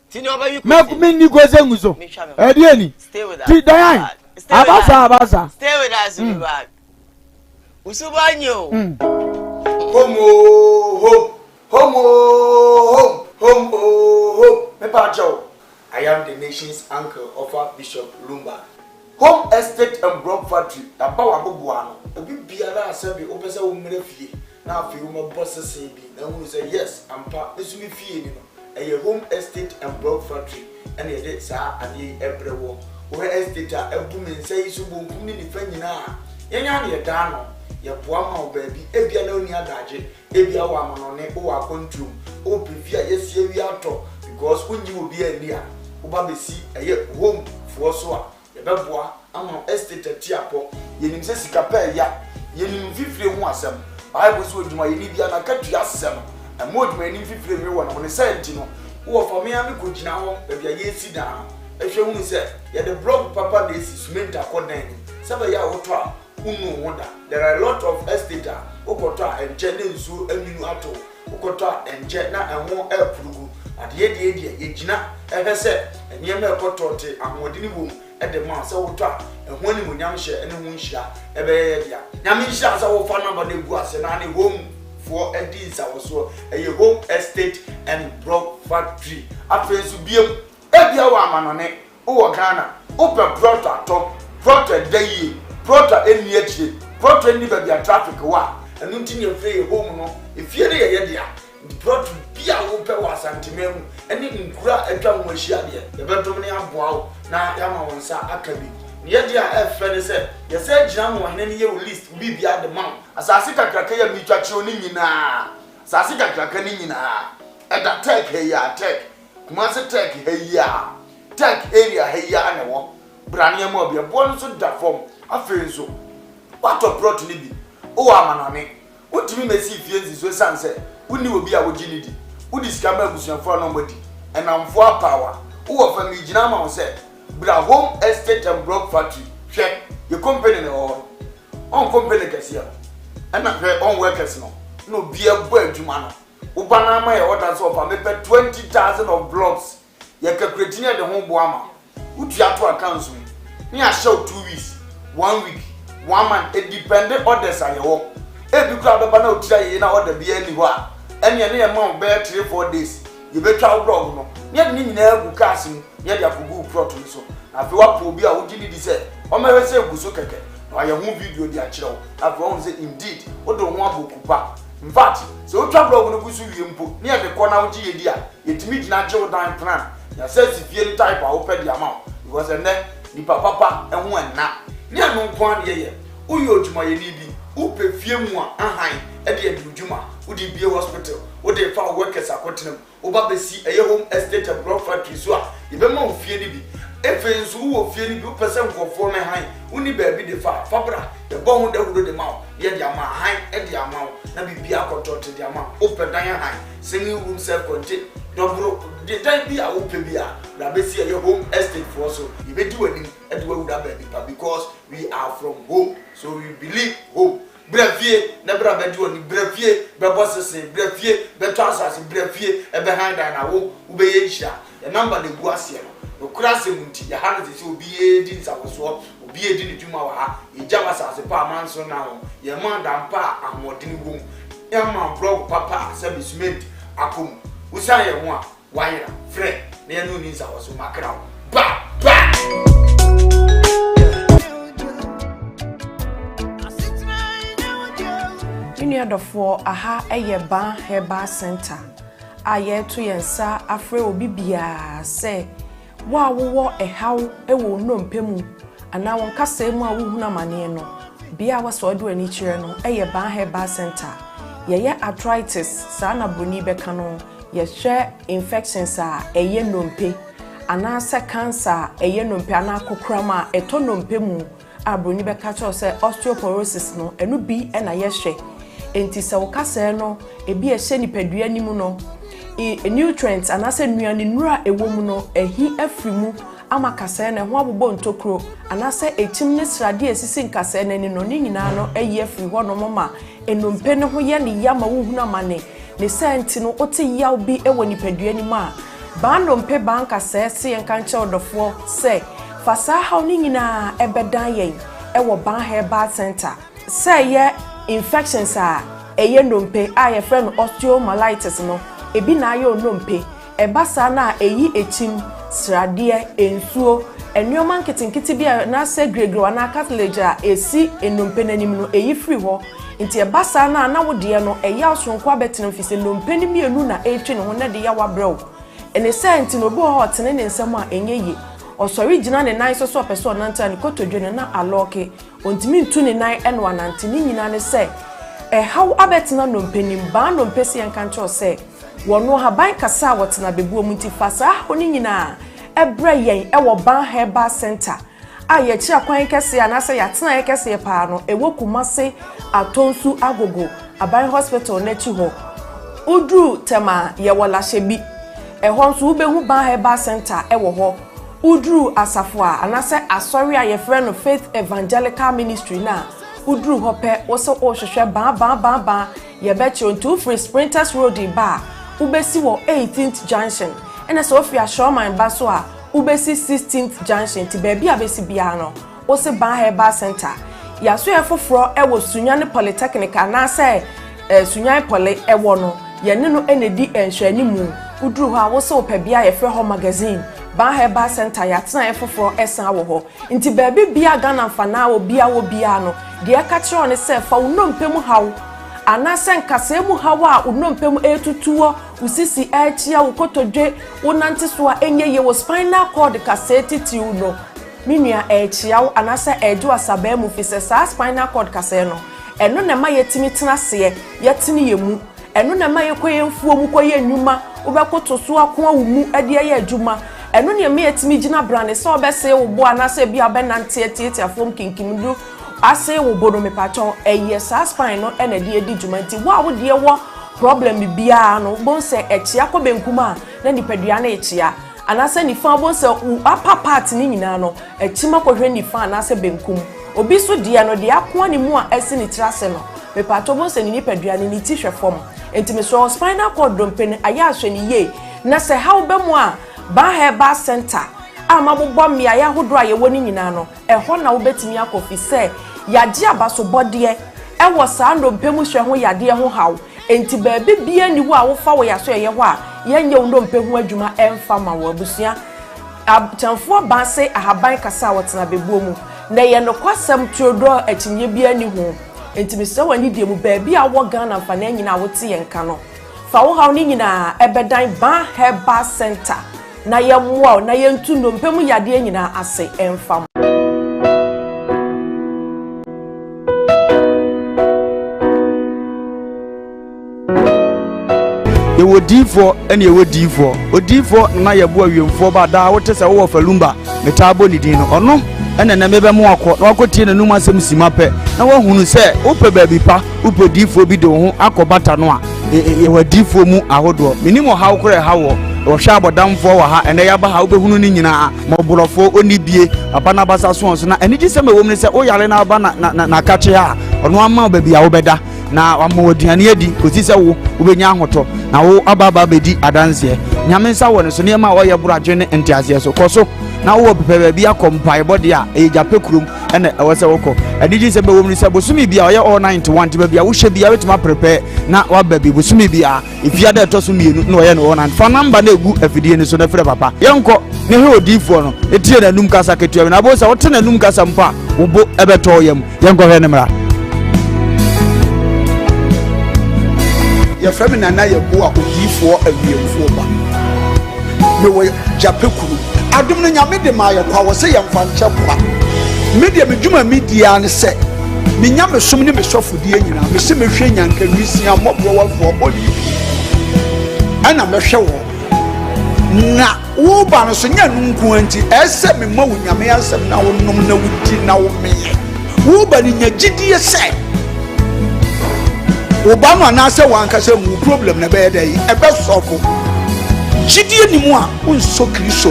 Tini oba you me ni ko se nguso e die ni stay with us ti dan abasa stay with us we back usubanyo home me pacho I am the nation's uncle of Bishop Lumba home estate and block factory abawa bobuano obi biara asabi opese wo mre fie na afi wo boss say bi na hu say yes ampa esumi fie ni no a home estate and block factory and ye dey sa ade ebrewo wo estate a ebu men say su bonkum ni nifa nyina yenya na ye da no ye boa ma wo baabi ebia na oni adaje ebia wo amono ne wo akontrum o prefia yesie wi ato because unyi obi ani a wo ba besi eye home fo so a ye beboa ama estate tiapo ye nim se sika pa ya ye nim fifire hu asem bible so odwuma ye ni bia na kadua asem amodwuma ye nim fifire mi wo na woni senti no wo fa me ami ko gina ho bia ye si da ehwe hu se ye the blog papa na esi cement akodan saba ya wo to a unu wonder there are a lot of estate okoto a enje ne nsu aminu ato okoto a enje na enwo apurugu ade de ye gina ehese enyema ekoto te ahodini wo ede ma se wo to a ehwo ni munyam hye ene hu nhira ebe ye dia nyam nhira se wo fa number na gu ase na ne home for edins awoso eye home estate and block factory afensu biem ebia wa amanone wo Ghana open product ato product dey prota eni echi prota ni ba bia traffic wa enu nti ne free home no efie ne ye dia prota bia wo pe wa santimemu eni nkura atwa ho ahia de ye betom ne aboa wo na ya ma wonsa akabi ye dia efe ne se ye se gina mo hene ne ye list bi bia de man asase kakraka ya mi twa chiro ni nyina asase kakraka ni nyina eda tech ya tech kuma se tech ya tech area ya ne wo brane mo bia bo no so da form afenso wato plot ni bi o amanane wotimi mesi fienzi so sanse woni obi a wogini di wodi skama abusuafo no mbodi enamfo power wo fa mi gina ma wo se bra home estate and block factory hwe ye company ne on company kasia ana hwe on workers no bia bo adwuma no wo bana ma ye order so fa me 20,000 of blocks ye calculate ne de ho bo ama utu ato accounts ni a show 2 weeks 1 week 1 month it dependent orders are your e bi kura beba na otira ye na order bi ani ho a ene ne ye ma be 3-4 days you be try blog no ne ni nyina agu cars ni ye dia kugu plot ni so afi wa po bi a wo gini di se o ma we se gu so keke na ye hu video di a kire wo afi wo say indeed wo do ho aboku pa in fact so o try blog no gu so wie mpo ne ye de ko na wo gi ye di a ye timi gina je wo dan plan ya say si fie ni type a wo pe di ama because ene ni papa enho enna ni anu nko ade ye uyo odwuma ye ni bi upe fie mu a ahan e de adwuma udi bie hospital udi fa workers akotenam oba besi eye home estate and block factory so a ye be ma fie ni bi efe nso wo fie ni bi upese nkofo me han uni ba bi de fa fabra e bo hu da hudo de ma ye de ama han e de ama na bibi akotote de ama upe dan han singing room self contained double the time bi a upe bi a na besi eye home estate for so ye be do ani e de wu da ba bi because we are from home so we believe home brefie na bra bedi oni brefie be bossese brefie be transas brefie e be handa na wo ube ye hia e number de gu ase no okura se munti ya hana se obi e di nsawoso obi e di ni dwuma wa ha e jama sase pa manso na ho ye manda mpa amodini wo ya ma blog papa se be cement akom usa ye ho a wayira fre na ye no ni nsawoso makra ba Nuadofo aha eye ban heba center aye to yensa afre obi bia se wa wo ehaw ewo nnompemu ana won kasa mu a wohuna mane no bia waso do ani kire no eye ban heba center ye arthritis sa na boni beka no ye hwe infections a eye nnompe ana se cancer eye nnompe ana kokrama eto nnompemu abroni beka cho se osteoporosis no enu bi na ye hwe enti se wokase no ebi ehye nipadua nimu no nutrients anase nuane nura ewo mu no ehi afrimu ama kase na ho abobo ntokro anase etim ne srade esisi nkase na ni no ni nyina no eyi afri ho no mama enompe ne ho ye ne yama wohuna mane ne senti no ote yaw bi ewo nipadua nimu a Bandompe banka se yenka nche odofo se fasa haw ni nyina ebedan yen ewo ban herbal center se ye infections a eye ndompe a ye friend osteomyelitis no ebi na ayo ndompe ebasa na eyi echim srade ensuo enyoman kitinkiti bia na se gregro na cartilage a esi endompe nanim no eyi free ho nti ebasa na wode no eya osonko abetene mfise ndompe ni mienu na etwe ne ho na de ya wabrew ene senti no bo hot ne nsem a enye yi osori gina ne nan so peso nanta ne kotodwe na aloke ontimi ntu ne nan eno anante ni nyina ne se haw abetena no mpanim ba no mpesi en kancho se wono haban kasa wotena bebuo muti fasa oni nyina ebre yen ewo ban herbal center aye chi akwan kese anase yatena ye kese pa no ewo kumase atonsu agogo aban hospital na chi ho udru tema ye wola shebi ehon so ubehu ban herbal center ewo ho udru asafo anase asori aye friend of Faith Evangelical Ministry na udru hope woso ohwehwe ba ye bechi onto free Sprinters Road ba ubesi wo 18th junction ene so ofia Showman ba so a ubesi 16th junction ti baby abesi bia no wo se ban herbal center ya so efoforo ewo Sunyane Polytechnic anase Sunyane Poly ewo no ye ne no enedi enhwani mu udru ho a wo so opabia ye frɛ ho magazine ban herbal center ya tena efoforo esan wo ho nti baby bia Ghana fana wo bia no de aka kire on se fa unompem hawo anase nkase mu hawo a unompem etutuo usisi achia ukotodwe unanti so a enye ye wo spinal cord kaseti ti uno minua achia wo anase eju asaba mu fise sa spinal cord kase no eno na ma yetimi tena se yetini yemu eno na ma yekoyemfuo mu koye nnwuma obekoto so akon awumu ade ye adwuma eno ne me yetimi gina brane so obese wo bo anase bia benante etieti afom kinkimdu ase wo bodo me pacho eye sa spine no ena de edi dwumanti wo de wo problem bia no bonse echia ko benkuma na nipadua na echia anase ni fa bonse upper part ni nyina no echima ko hwe ni fa anase benkum obi so de no de akon ni mu a esi ni trase no me pacho bonse ni nipadua ni ti hwe fom entime so spinal cord dompen aya ahwe ni ye na se how be mu a ban herbal center amabobọ mmia ya hodo aye woni nyina no eho na wo betimi akofi se yagye abaso bode ewo saa ndompemu hwe ho yade ho haw enti baabi bia ni wo a wo fa wo yaso ye ho a yenye ndompemu adwuma emfa ma wo abusua abchanfo banse ahaban kasa wotena bebuo mu na ye no kwasem tuodo akinye bia ni ho enti mese wani die mu baabi a wo Ghana fa na nyina wo te yenka no fa wo haw ni nyina ebedan ban herbal center na ye mwa na ye ntu ndompemu yade nyina ase emfa yewo difo ene yewo difo odifo na yebo awiemfo ba da wote se wo falumba metabo ni din no ono ene na mebe mu akọ na akotie na num asem simape na wahunu se ope baabi pa ope difo bi de ho akobata no a yewo difo mu ahodo minimo hawo kore hawo ohwa abodamfo wa ha ene ya ba ha obehunu ni nyina moborofo onibie papa na basa so na ene gi se mewom ne se o yare na ba na kache ha ono ama baabi a wobeda na amoduane adi kosi se wo ubenya ahoto na wo ababa bedi adanse nyame nsa wo ne so ne ma wo ye buradwe ne ntiase so koso na wo pepe bia kompai body a e jape kurum ene wo se woko adiji se bewom ni se bosumi bia wo ye all 91 ti bia wo hye bia wetima prepare na wa baby bosumi bia ifia da to so mienu na wo ye no 1 fa number na egu afidie ni so na frɛ papa yenko ne he odifo no etie na num kasa ketua na bo se wo te na num kasa mpa wo bo ebeto yam yenko hwe ne mra ya frame na ye bo a odifo awiemfo ba me wo jape kuru adum no nyame de ma ye kwa wo se ye mfa nche kwa media medwuma media ne se me nyame som ne me sofodie nyina me se me hwe nyanka wisia mobro wafo bodi ana me hwe wo na wo ba no so nya nunku anti ese me ma wo nyame asem na wo nom na wudi na wo meye wo ba ni nya gidie se Obama na se wanka se mu problem na be dey ebe sofo chidie ni mu a unso kristo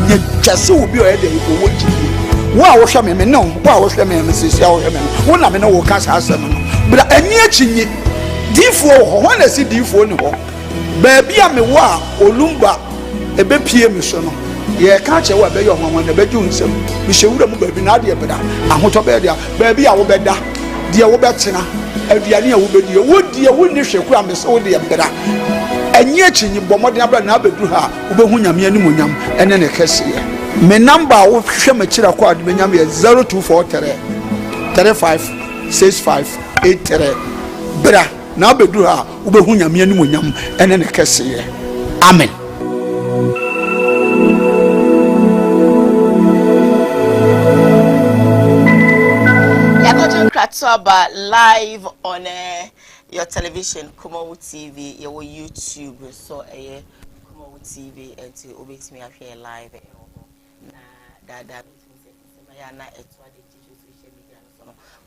nya twase obi o dey ko wo chidie wo a wo hwe me no wo a wo hwe me sisi a wo hwe me wo na me no wo ka sa asem no bra ani achinyi difo ho na si difo ni ho ba bia me wo a olumba ebe pie mi so no ye ka che wa be yo hwanwan na be ju nsem mi hwewura mu baabi na ade beda ahoto be dia baabi a wo beda de wo betena aduane a wo bedi wo die wo ni hweku a me so de beda enye chinyi bomode abra na abedu ha wo be hu nyame ani monyam ene ne kese ye me number wo hwe ma kira kwa de nyame ye 0243 356583 bra na abedu ha wo be hu nyame ani monyam ene ne kese ye amen. Kratoba live on your television, Koowaa TV, your YouTube, so Koowaa TV, and to obey me up here live. That na social media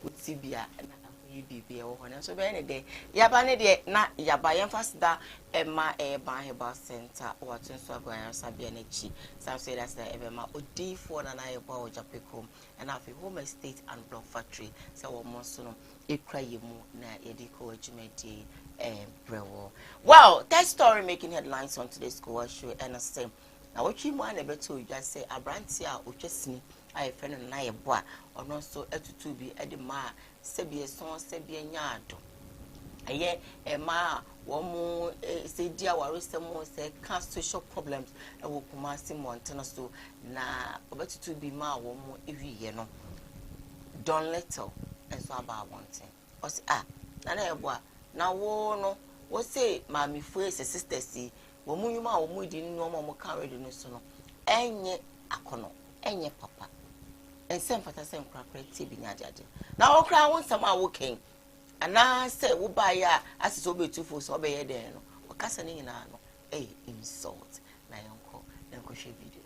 Utibia and UBB or so any day. Yabane de na yabayan fast da Emma Herbal Center or Tinswaba Sabianechi. Some say that's the Ebema or D4 and I about Japicum and have a home estate and block factory. So monsoon a cry you na Edico Jimeti Brewo. Wow, that story making headlines on today's Koowaa Show and the same. Now what you want about to just say a brantia or just me. I friend and I boy or not so to be at the ma sebie son sebie nyado aye ma wo mu say dia ware mo say can social problems e wo Kumasi Montana so na obetutu bi ma wo mu ewiye no don little and so about one thing o say na na eboa na wo no wo say mami fu ese sister si wo mu nyuma wo mu di no mo kan ready no so no enye akono enye papa and same for the same crackety be nyajaje. Now, cry one some are working. And I say, we buy ya as so be 2 for so be there. No, Cassaning in ano, insult. My uncle, then go share video.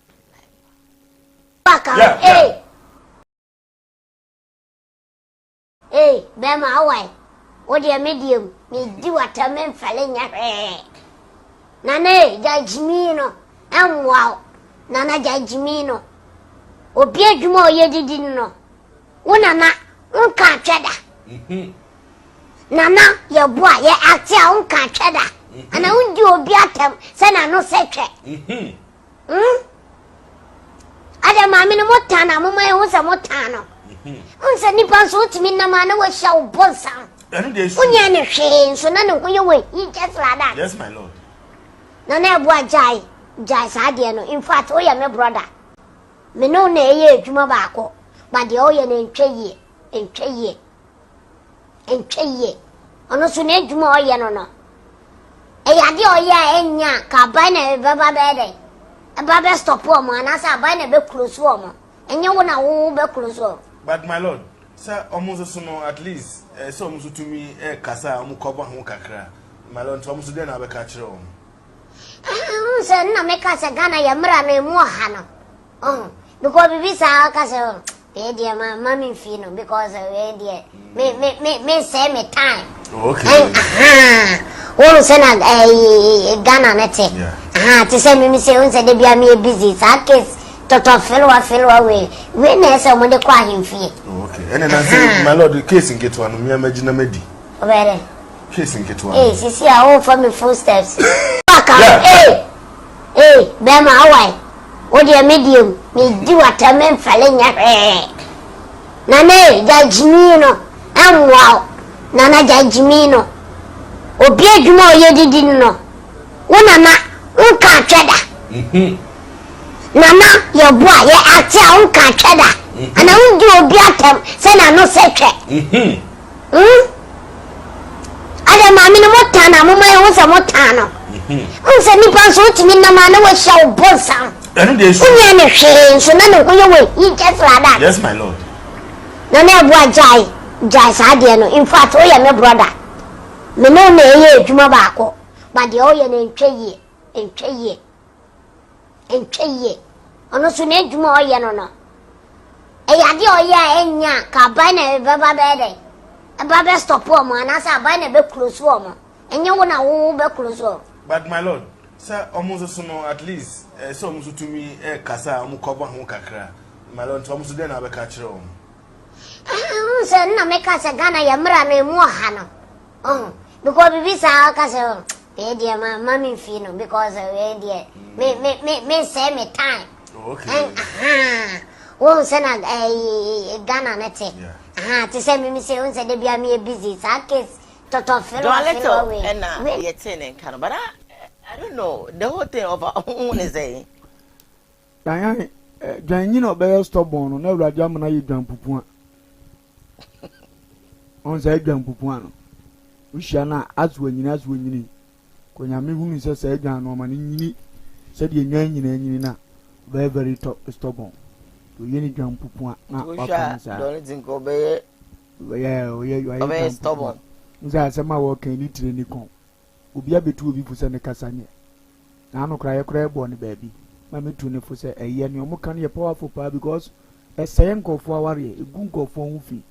Hey, Bema, away. What your medium? Me do what a man falling your head. Nane, judge me no. And wow, Nana judge me no. Obi adwuma oye didi no wona na nka tweda nana ye boa ye ate a nka tweda ana unji obi atem se na no se twe ada mami no motana mama ye husa motana unsa nipa so timi na ma na wo hia wo bonsa enu de su unya ne hwe so na ne koye we you just like that. Yes my lord. Nana e boa jai sa de no in fact o ya me brother me no na eye adwuma baako but de o ye na ntwe ye ono so na adwuma o ye no e ya de o ye enya ka ba na baba be de baba stop o mo na sa ba na be close o mo enya wo na wo be close o. But my lord, sir almost so no at least so almost to me kasa omo koba ho kakra my lord to almost dey na be ka kire o se na me ka se Ghana ya mra na emu ha no because bibi sa ka se e dia mama fi no because we dia me say me time. Okay. Wonu se na Ghana na te ti se me say on se de bia me busy sa case toto felwa we na se mo de kwa himfie. Okay. And then I say my lord the case get one me imagine medi. Obere. Case get one. Sisi a o for me full steps. Bema awai. What your medium? Me do what a man falling your head. Nane, judge me no. And wow. Nana judge me no. Obi adwuma ye didi no. Wona na unka tweda. Nana your boy ye ate a unka tweda. Ana unji obi atem se na no se twe. Ada mami no motana mama ye wo se motana. Unse nipa so timi na ma na wo hia wo bonsa. Enu de su unya ne hwe so na no koye we you just like that. Yes my lord. Na na ebu ajai sa de no in fact o ya me brother me no na eye adwuma baako but de o ya na ntwe ye ono so na adwuma o ya no e ya de o ya enya ka ba na baba be de baba stop o mo na sa ba na be close o mo enye wo na wo be close o. But my lord, sir almost so no at least so almost to me kasa omo koba ho kakra my lord to almost dey na be ka kire o. Se na me ka se Ghana ya mra na emu ha no because bibi sa ka se dear mammy fino because dear me say me time. Okay. Won't send a gun on it. To send me say, once they be a busy. So case to fill away. And now you're telling but I don't know. The whole thing of our own is a. Diane, you know, bear stubborn, no, Rajamana, you jump upon. On the jump upon. We shall not ask when you need. When I'm who is a surgeon or man, said the Yan, very, very top stubborn. We need jump upon. Don't think obey. Yeah, you are stubborn. There's some work in it in the con. Will be able to be for Santa Cassania. Now, no cry a crab on the baby. Mammy Tuna for say a year, no more can be a powerful power because a saying call for a warrior, a good call for Wuffy.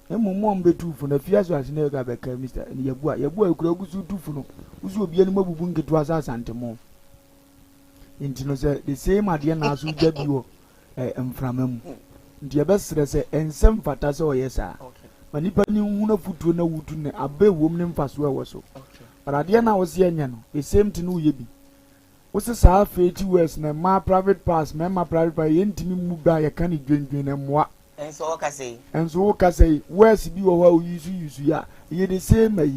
And mom be two from the fierce was never back, Mr. And your boy could go to two for no, who will be any more won't get to us and more. Intino said the same idea as we get you and from him. The best say, and some fatas or yes, sir. But Nipper knew no foot to no wood, a bay woman fast well was so. But I dare now was young, the same to know ye be. What's the sad fate you wears, and my private pass, my private by intimate move by a canny drink and what? And so I say, where's you or you ya? Ye the same, may.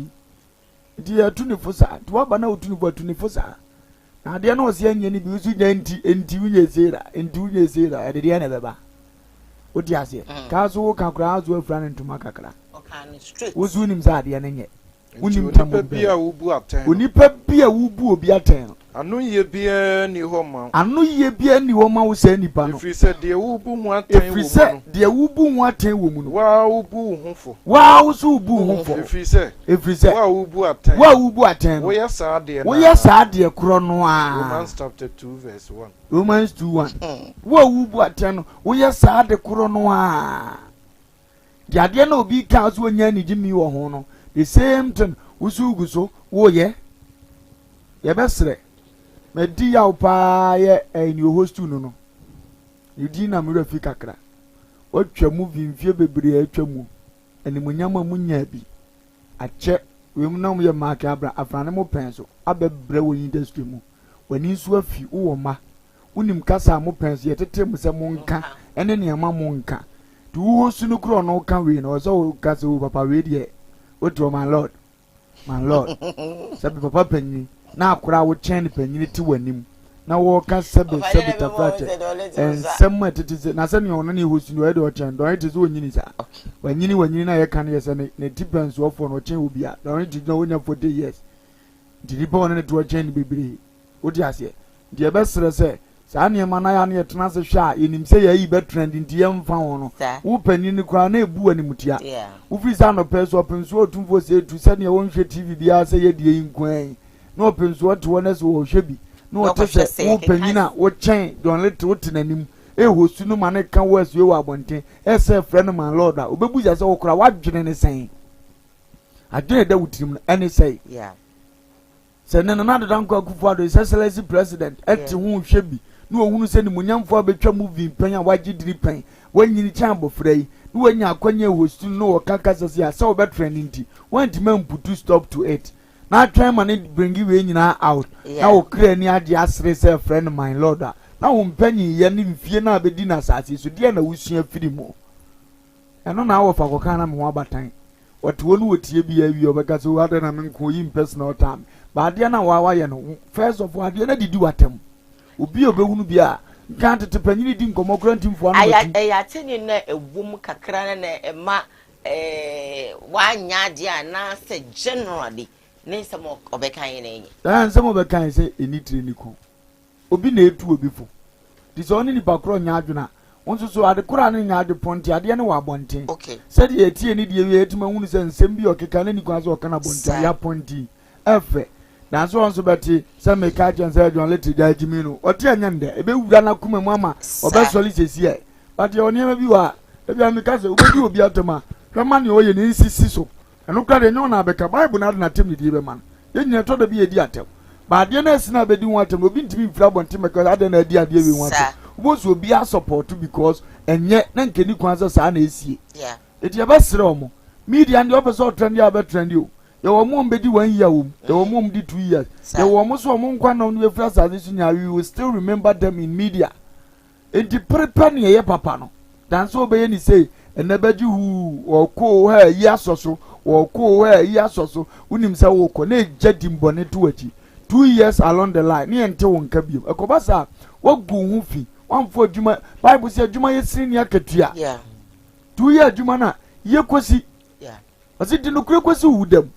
Dear Tunifosa, to what banana Tunifosa? Now, there no young any beauty and 2 years later, and 2 years later at the end of the what do you say? Castle can crowds were running to Macacra. Who's winning Zadi and yet? Unipa bia ubu aten. Unipa bia ubu obi aten. Anu ye bia ni homa. Anu ye bia ni homa wo se nipa no. If you said the ubu mu aten wo mu. If you said the ubu mu aten wo mu no. Wa ubu hunfo. Wa usu ubu hunfo. If you said wa ubu aten. Wa ubu aten. Wo ya sa de na. Wo ya sa de kro no a. Romans chapter 2 verse 1. Romans 2:1. Wa ubu aten no. Wo ya sa de kro no a. Yade na obi ka so nya ni jimi wo ho no. The same thing usuguso wo ye besre me di ya pa ye ni hostu no yidi na me rafi kakra otwa mu vimfie bebre atwa mu animunyama munya bi ache we mu na mu ye mark abra afrane mo penso abebre wo industry mu wani nso afi wo ma unim kasa mo penso ye tete mu se mo nka ene ne ma mo nka tu hostu no kro no ka we no so kasa wo papa we de Oto my lord. Sabi papa penyi na akura wo chen penyi ti wanim. Na wo ka sabi tafrate. En semma tete na se ne ono ne hosi no e de o chen don it is onyini sa. Wanyini na ye kan ye se ne depends wo for no chen obi a. Don it no wonya 40 years. Didi ba ono ne to chen bibiri. Odi ase. De be sere se sa ne ma na ya ne tena se hwa enim se ya yi be trend nti ye mfa ho no wo pani ni kwa na ebu animutia wo fi sa no peso penso otumfo se tu se ne wo nhwe TV bia se ye die nkwan no penso to wona se wo hwe bi no wo te wo pani na wo chen don let wo tenanim e hosu no ma ne ka wo asu wo abonten e se friend man lord a obebu ja se wo kura wadwene ne sen adwene da wutirim no ene sei se ne na da nkwa kufu ado se selesi president eti hu hwe bi no ohunu se ni munyamfo abetwa movie pen a waji diri pen wanyini chambo frei no wanya akwanye hostu no wakaka sase ya so betrend nti wanti memputu stop to it na try man bring we nyina out na wo kra ni ade asre se friend my lord na wo mpanyi ye ni mfie na abedi na sase so de na wusua firi mu eno na wo fa koka na me ho abatan watu wonu wotie bia wi obeka so ade na me nko yi personal time ba ade na wa ye no first of all ade na didi watem obi obehunu bia kan tete panyini di nkomokro ntimfo anu ya teni na ewum kakra na ema wanya dia na se generally ne samo obekan yin enyi dan samo obekan se enitire niku obi na etu obi fo disoni ni bakro nya adwuna wonso so ade kura ne nya ade ponti ade ne wa bonten said ye tie ni die wi etima hunu se nsem bi okeka ne nikwa so okana bonten ya ponti efe na so onso beti se me ka jan se John leti jajimi no oti anya nde ebe wura na kuma mu ama obesoli sesi e but ye oni bi wa ebi am ka se obi obi atoma hwema ne oye ne sisi so eno kra de nyo na beka bible na na tem ne die be man ye nyina to da bi edi atem ba de na esi na bedi hu atem obi ntimi fira bonte me ka ade na adi ade we hu atem obo so obi a support because enye na nkeni kwanza sa na esie eti ebe sere omo media ndi opeso trend ya be trend o ye wo mo mbedi 1 year wo ye wo mo mbedi 2 years ye wo mo so mo nkwa na no efra sase nya we will still remember them in media enti prepare ne ye papa no dan so obeye ni say enabaji hu oko ha yi asoso oko ha yi asoso unim say wo ko na ejadi mbone to achi 2 years along the line ne ente wo nka biem ekobasa wagu hu fi wamfo adwuma bible say adwuma ye sini akatua 2 years adwuma na ye kosi ase di no kure kosi wudam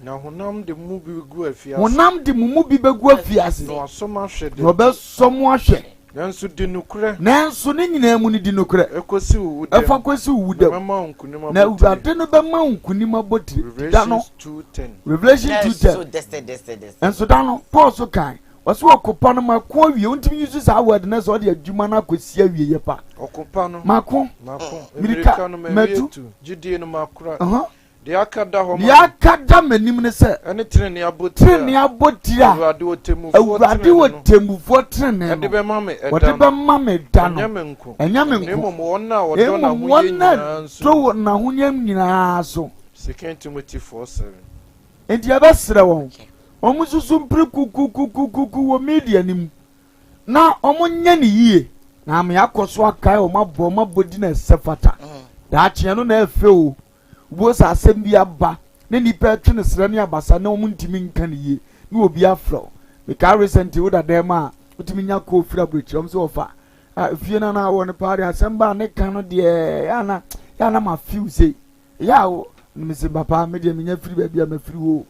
na honam de mu bi gu afiase honam de mu bi begu afiase no asoma hwede no be somo ahwe nanso di nukure nanso ne nyina mu ne di nukure ekosi wudam efa kosi wudam na urade no be ma nkunima botiri da no Revelation 2:10 enso da no Paul so kan waso okopa no mako awie untimi yusu sa word na so de adwuma na akosi awie ye pa okopa no mako mirika no metu gidie no makura de akada ho ya kada manim ne se ene trene abotira awurade wotemufo trene de be mame da no enyame nko wonna wodo na hunyina so na hunyam nyina so 2 Timothy 4:7 enti abasra won omususu mpre kuku wo media nim na omunya ne yie na am yakoso akai o mabodi na sefata da achia no na efe o wo sa asem bi aba ne nipa twene sra ne abasa na omuntimi nka ne yie ni obi afro me ka recently wo da dem a utimi nya ko fira bretrom so ofa fie na na wo ne party asem ba ne kan no de ya na ma feel say ya o mse papa me de nya firi ba bia ma firi wo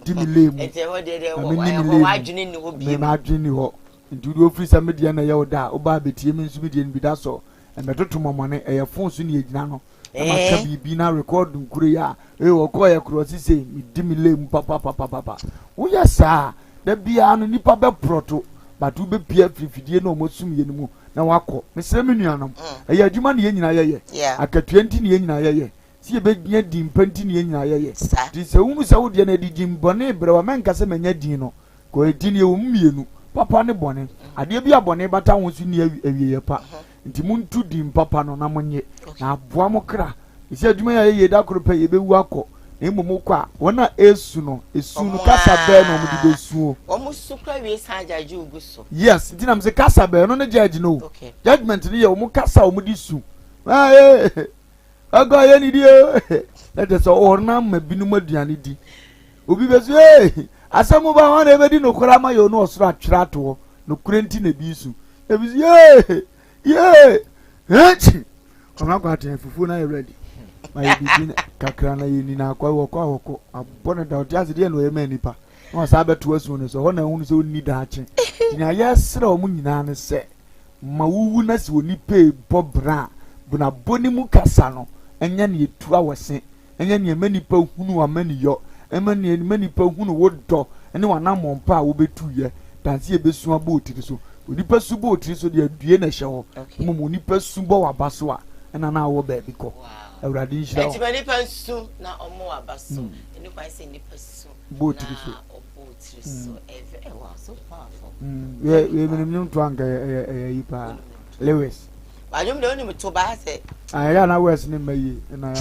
di mi lemu ete wo de wo adwene ni wo biem ma adwene ho nti do firi sa me de na ye wo da o ba betie me nsu me de bi da so e metoto momone e ye fon so ne egina no amaka bibi na record nkure ya wo ko ye kuro sise mi di mi lemu papa wo ya sa da bia no nipa be proto but wo be pia fifidie na omosum ye nimu na wako me sere me nuanom e ye adwuma ne ye nyina ye akatua nti ne ye nyina ye sie be nya di mpanti ne ye nyina ye di se wu se wo de na di jimbone bre wa menka se manya din no ko edi ne wo mienu papa ne bone ade bia bone bata wo su ne awie pa nti muntu di papa no na monye na aboa mo kra isi adwuma ya ye da koro pa ye be wu akọ na imomo kwa wona esu no kasa be no mo di besu o mo su kra wie sa jaji ugu so yes nti na mse kasa be no judge no judgment ni ye o mo kasa o mo di su aga ye ni di let us all na ma binum aduane di obi besu asamu ba ho na ebe di no kora ma yo no osoro atwera to no kurenti na bi su ebi kama kwa ate fufu na ready my bibi kakra na yini na kwa woko abona da otiase de no ema nipa no sa beto asu ne so ho na hu so ni da ache nya yesra o mu nyina ne se ma wuwu na si oni pe bobra buna boni mu kasa no enya ne etu awose enya ne ema nipa hunu amani yo ema ne nipa hunu wodo ene wana mompa a wo betu ye danse e besu abotiri so onipa subo otiri so de adue na hye ho mu nipa subo wabaso a ena na wo ba bi ko awurade nhira enti ba nipa su na omo wabaso eni kwa se nipa su botiri so obotiri so e wa so powerful we minimum to anga yipa Lewis bajum de oni mto ba se ya na west ni mayi na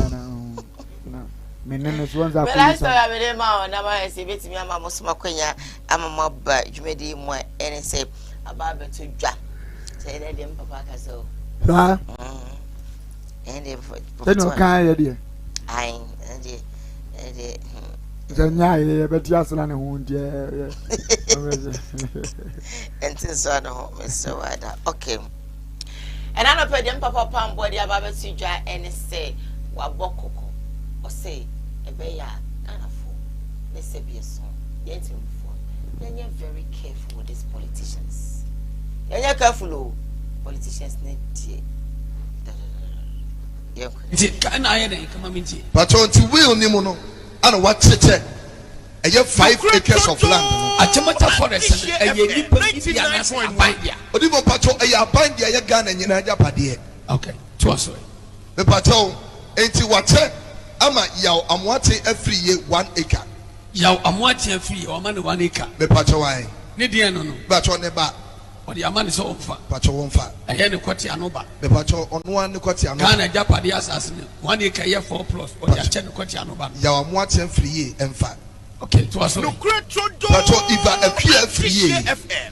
menene so wanza ko bela so ya bele ma na ma se betimi ama mo soma kwanya ama mo ba dwumedi mo ene se aba beto dwa se de dem papa ka so ha ende no kan ya de ai ende zanya ye beti asla ne hu de enti so no Mr. Wada okay and I no pay dem papa pam body aba beto dwa ene se wa bokoko o se ebe ya kanafo ne se bi so yenti mfo you're very careful with these politicians. You're careful, oh, politicians need to. But until we only mono, I don't watch it. I have 5 acres of land. I chamata forest and you need 99.1. But even Pato, I bind the gun and you know Japadia. Okay, to us. The Pato, ain't you what? I'm a yaw, I'm watching every year 1 acre. Yaw, I'm watching every year, man 1 acre. The Pato, I need the no, but on the back. Or the man is over. Pato won't fire. I hear the Quatianoba. The Pato on 1 Quatiano. Can Japadia assassin 1 acre 4 plus or the Chen Quatianoba. Yaw, I'm watching 3 year and 5. Okay, to us. No Pacho Iva appear free.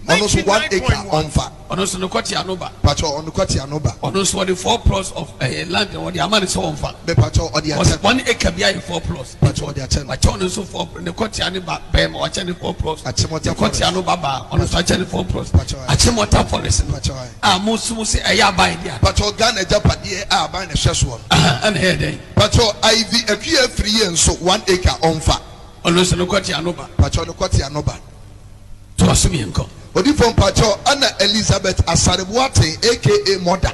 Almost 1 acre on far. Almost no Quati Anoba. Pacho on the Quati Anoba. Almost 4 plots of land or the amount is on far. The Pacho or the 1 acre behind 4 plots. Pacho or the attend. My town is so for the Quati Anoba, Bam or 4 plots. Achimota Quati Anoba on the 4 plots. Pacho Achimota Forest. Pacho. Ah, most say a ya by there. Pacho Ghana Japadi are buying a chess one. And here Pacho Ivy appear free and so 1 acre on far. Almost no Quati Anoba. Pacho no Quati Anoba. To assume income. Odi from Pacho Anna Elizabeth Asaribuate aka Mother.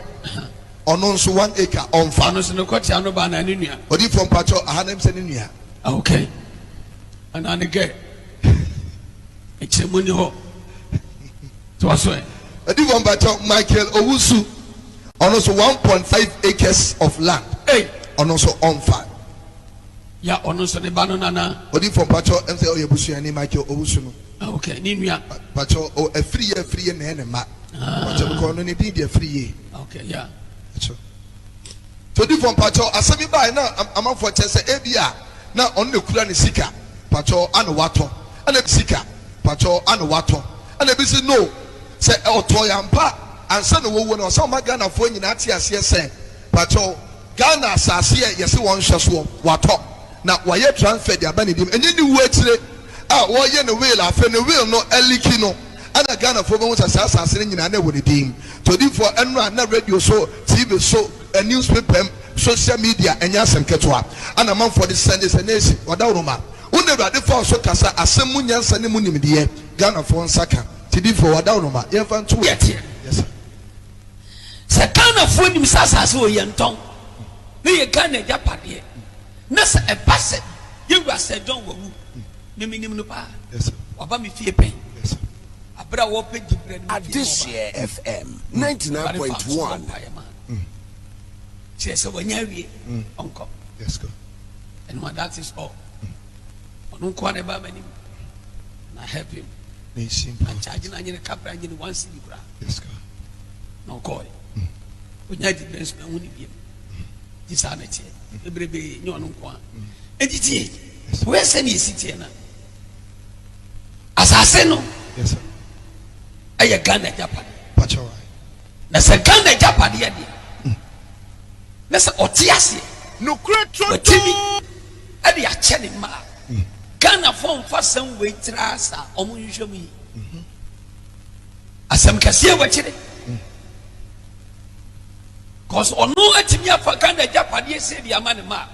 Ononso 1 acre on farm. Ononso no Quati Anoba na ninia. Odi from Pacho Ahanem Seninia. Okay. And again. It's a money ho. To assume. Odi from Pacho Michael Owusu. Ononso 1.5 acres of land. Hey. Ononso on farm. Ya ononso ne banana. Odi from Pacho MC Oyebusu ani Michael Owusu. Okay, Ninia. Pacho a free and ma. Pacho because no need a free. Okay, yeah. So di from Pacho asabi by now I'm for chese ebia na on the kura sika. Pacho anu wato. And the sika. Pacho anu wato. And the bisi no. Say otoyampa and son of woman or some Ghana for nyinati ase say. Pacho Ghana asase yesi won hweso wato. Na waye transfer the abanidim enye ni wuatire a woye no wheel afa no wheel no eliki no ana Ghana for bon sasa nyina na woni dim to di for enu na radio so TV so a newspaper social media enya asem ketwa ana man for the Sunday senesi wadawroma wona urade for so kasa asem munyansa ne munimde Ghana for nsaka ti di for wadawroma ye fa nto yes sir se Ghana for nim sasa so ye nton ne ye Ghana japade nasa e passe you were said don't wo me minim no pa yes sir oba me fie pen yes sir abra wo pe gibre no this year FM 99.1 say so wanya wie onko yes go and what that is all onu ko na ba manim na help him me simple and charge na nyine kapra nyine 1 cedi kura yes go no call onya di bench na woni biem di sa na tie ebrebe nyo onu ko ejiti we say ni sitie na asase no yes sir aye Ghana Japan pacho na se Ghana Japan ya di na se otiase no kretro timi e di a chene ma Ghana form fasan we trasa omo nhwemi asem kase wa chire cause ono atimi afa Ghana Japan ye se di amane ma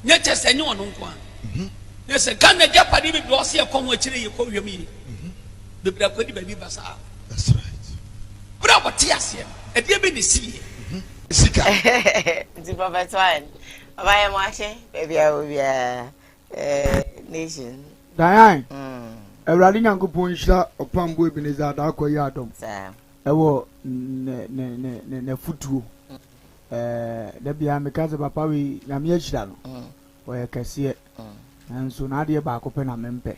nye chese nye ono nko yes Ghana Japan bi do se ko ho chire ye ko hwemi bebra ko di baby basa that's right bra what tiase e dia be ni siye sika di baba twan baba ye mo ache baby a obia nation Diane Ewrade Nyankopon hira opambo Ebeneza da akoyi adom ewo ne futuo da bia me kaze papa we na me hira no oye kase nanso na de ba ko pe na mempe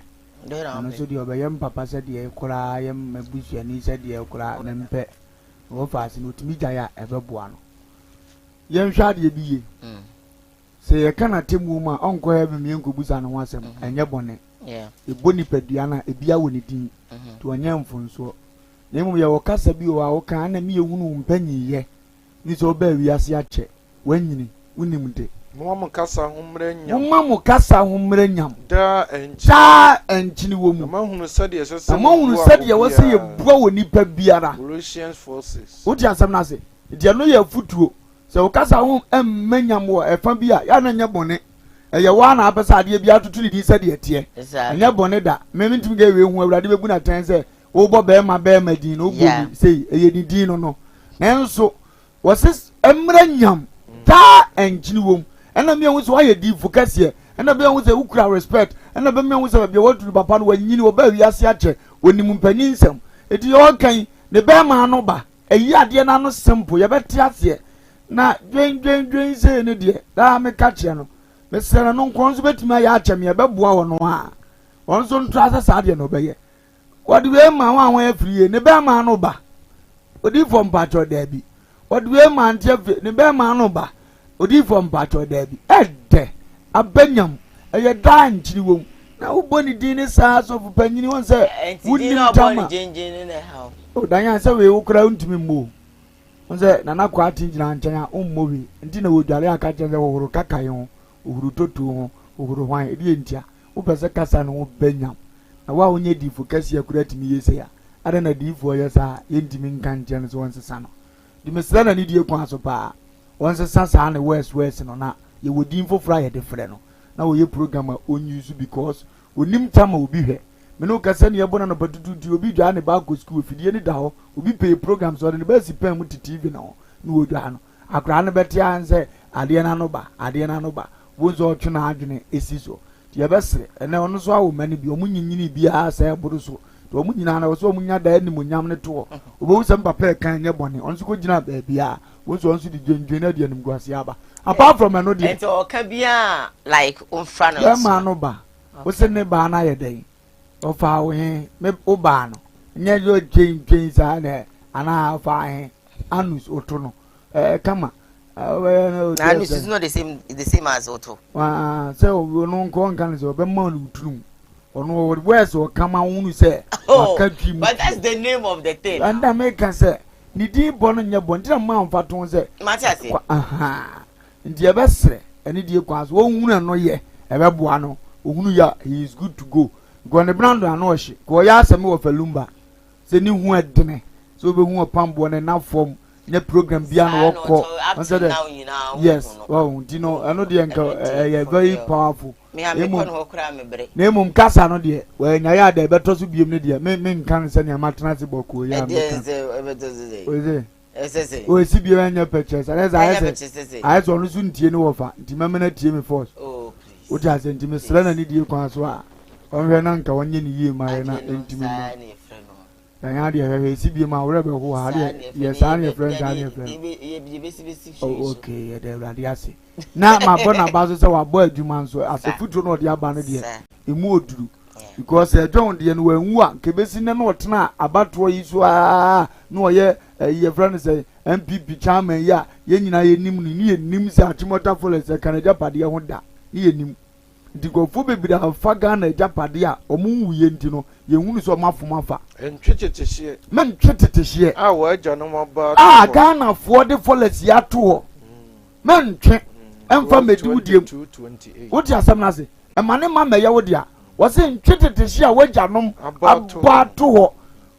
nanso de obeyem papa se de kura yem mabusuani se de kura mempe wo faasi no timi jaya ebeboa no yen hwa de biye se ye kana temu ma onko ya bi me nkobusa no wasem enye bone eboni padua na ebia woni din to onye mfonso na emu ye wo kasa bi wo a wo kan na me ehunu mpanyi ye ni so ba wiase ache wanyini unimde Mama kasa humre nyam. Mama kasa humre nyam. Da enchini wo mu. Mahunu sade asese. Mahunu sade wose ye bua woni pa biara. Russian forces. Odi asem na se. Dia no ye futuo. Se wo kasa hum emmanyam wo efa bia ya na nya bone. Eye wa na apesa ade bia tutu ni sade etie. Nya bone da. Me mintim ga we hu awurade bebu na tan se wo bo be ma din no bo sei eye din no. Nanso wose emre nyam. Da enchini wo mu. Ena me hu so aye di focus ena be hu se ukura respect ena be me hu se be wadu papa no wanyini wo ba wiase ache onim mpani nsem edi o kan ne be ma no ba eyi ade na no simple ye beti ase na dwen se ne de da me ka che no me sere no nkon so betima ya ache me be boa wo no a won so ntra asa sa de no be ye wadu we ma wan afrie ne be ma no ba odi from patro da bi wadu we ma ntia ne be ma no ba odi from patro da bi ede abanyam eye dan chiri wom na wo boni din sa so fu panyini won se wonni tama jenjen ne ha o danya se we wo kura untimi mbo won se na kwa atinjina nchen a ummo wi nti na wo dware aka chen se wo huru kaka yo uhuru totu ho uhuru hwan edi entia wo pese kasa no wo banyam na wa onye difu kasi akura timi yese ya ada na difu yesa yentimi nkan chen so won se sa no di mesra na ni die kwa so pa won se sa na west no na ye wo din fofra ye de frɛ no na wo ye program on use because onim tama obi hwɛ me no kasa ne yebona no batutu obi dwa ne ba ko school fidie ne da ho obi pay program so ne ba si pam mu TV na ho no wo dwa no akra ne bete anse ade na no ba wo zo otwe na adwene esi so ye besre ene ono so awo mani bi omunyinyini bi a sa eburu so to omunyina na so omunya da ani munyam ne to obo se mpapa kan nye bone onso ko gina ba bia wo so onso di dwendwen na de anim gwase aba apart from eno de ento ka bia like on front ya ma no ba wo se ne ba na ye den o fa wo he me o ba no nye jo twen sa na ana fa he anus oto no kama anus is not the same as oto so no nko nkan so be ma no turum ono wes o kama unu se wakatwi but that's the name of the thing and that make us say ni di bono nya bon ti ma mfa ton se matiase aha ndi e besre eni di kwaso wo hunu no ye e be boa no ohunu ya he is good to go go ne brand an o hye ko ya asem wo falumba se ni hu edene so be hu opambo ne na form ne program bia no wokọ yes oh do you know I know the uncle very powerful me ha me ko no kura me bre na emum kasa no de we nya ya da beto so biem ne de me nkan se ne matena se boko ya me ese o esi biem anya purchase I so no so ntie ne wofa nti mama na tie me force oh please o ja se nti me sra na ni die kwan so a onhwe na nka wonye ne yie ma na ntimi na ya de he esi biem a wore be ho ha de yes an your friend oh okay ya de radi ase na ma bona bazo se wa bo adwuma nso asefutu no de aba no de emu oduru because John de no wanwu a kebesi ne no otena abato yi so a no ye ye friend say MPP chairman ya ye nyina ye nim ni ye nim se atimota foles Canada pade ho da ni ye nim digofo bebira afa Ghana japade a omunwu ye nti no ye hunu so mafomafa entwetete men twetete a wa agya no maba Ghana fo de foles ya to men twe emfa mediu diem woti asem na se emane ma me ye wodi a wo se ntwetete hye a wagya nom abato ho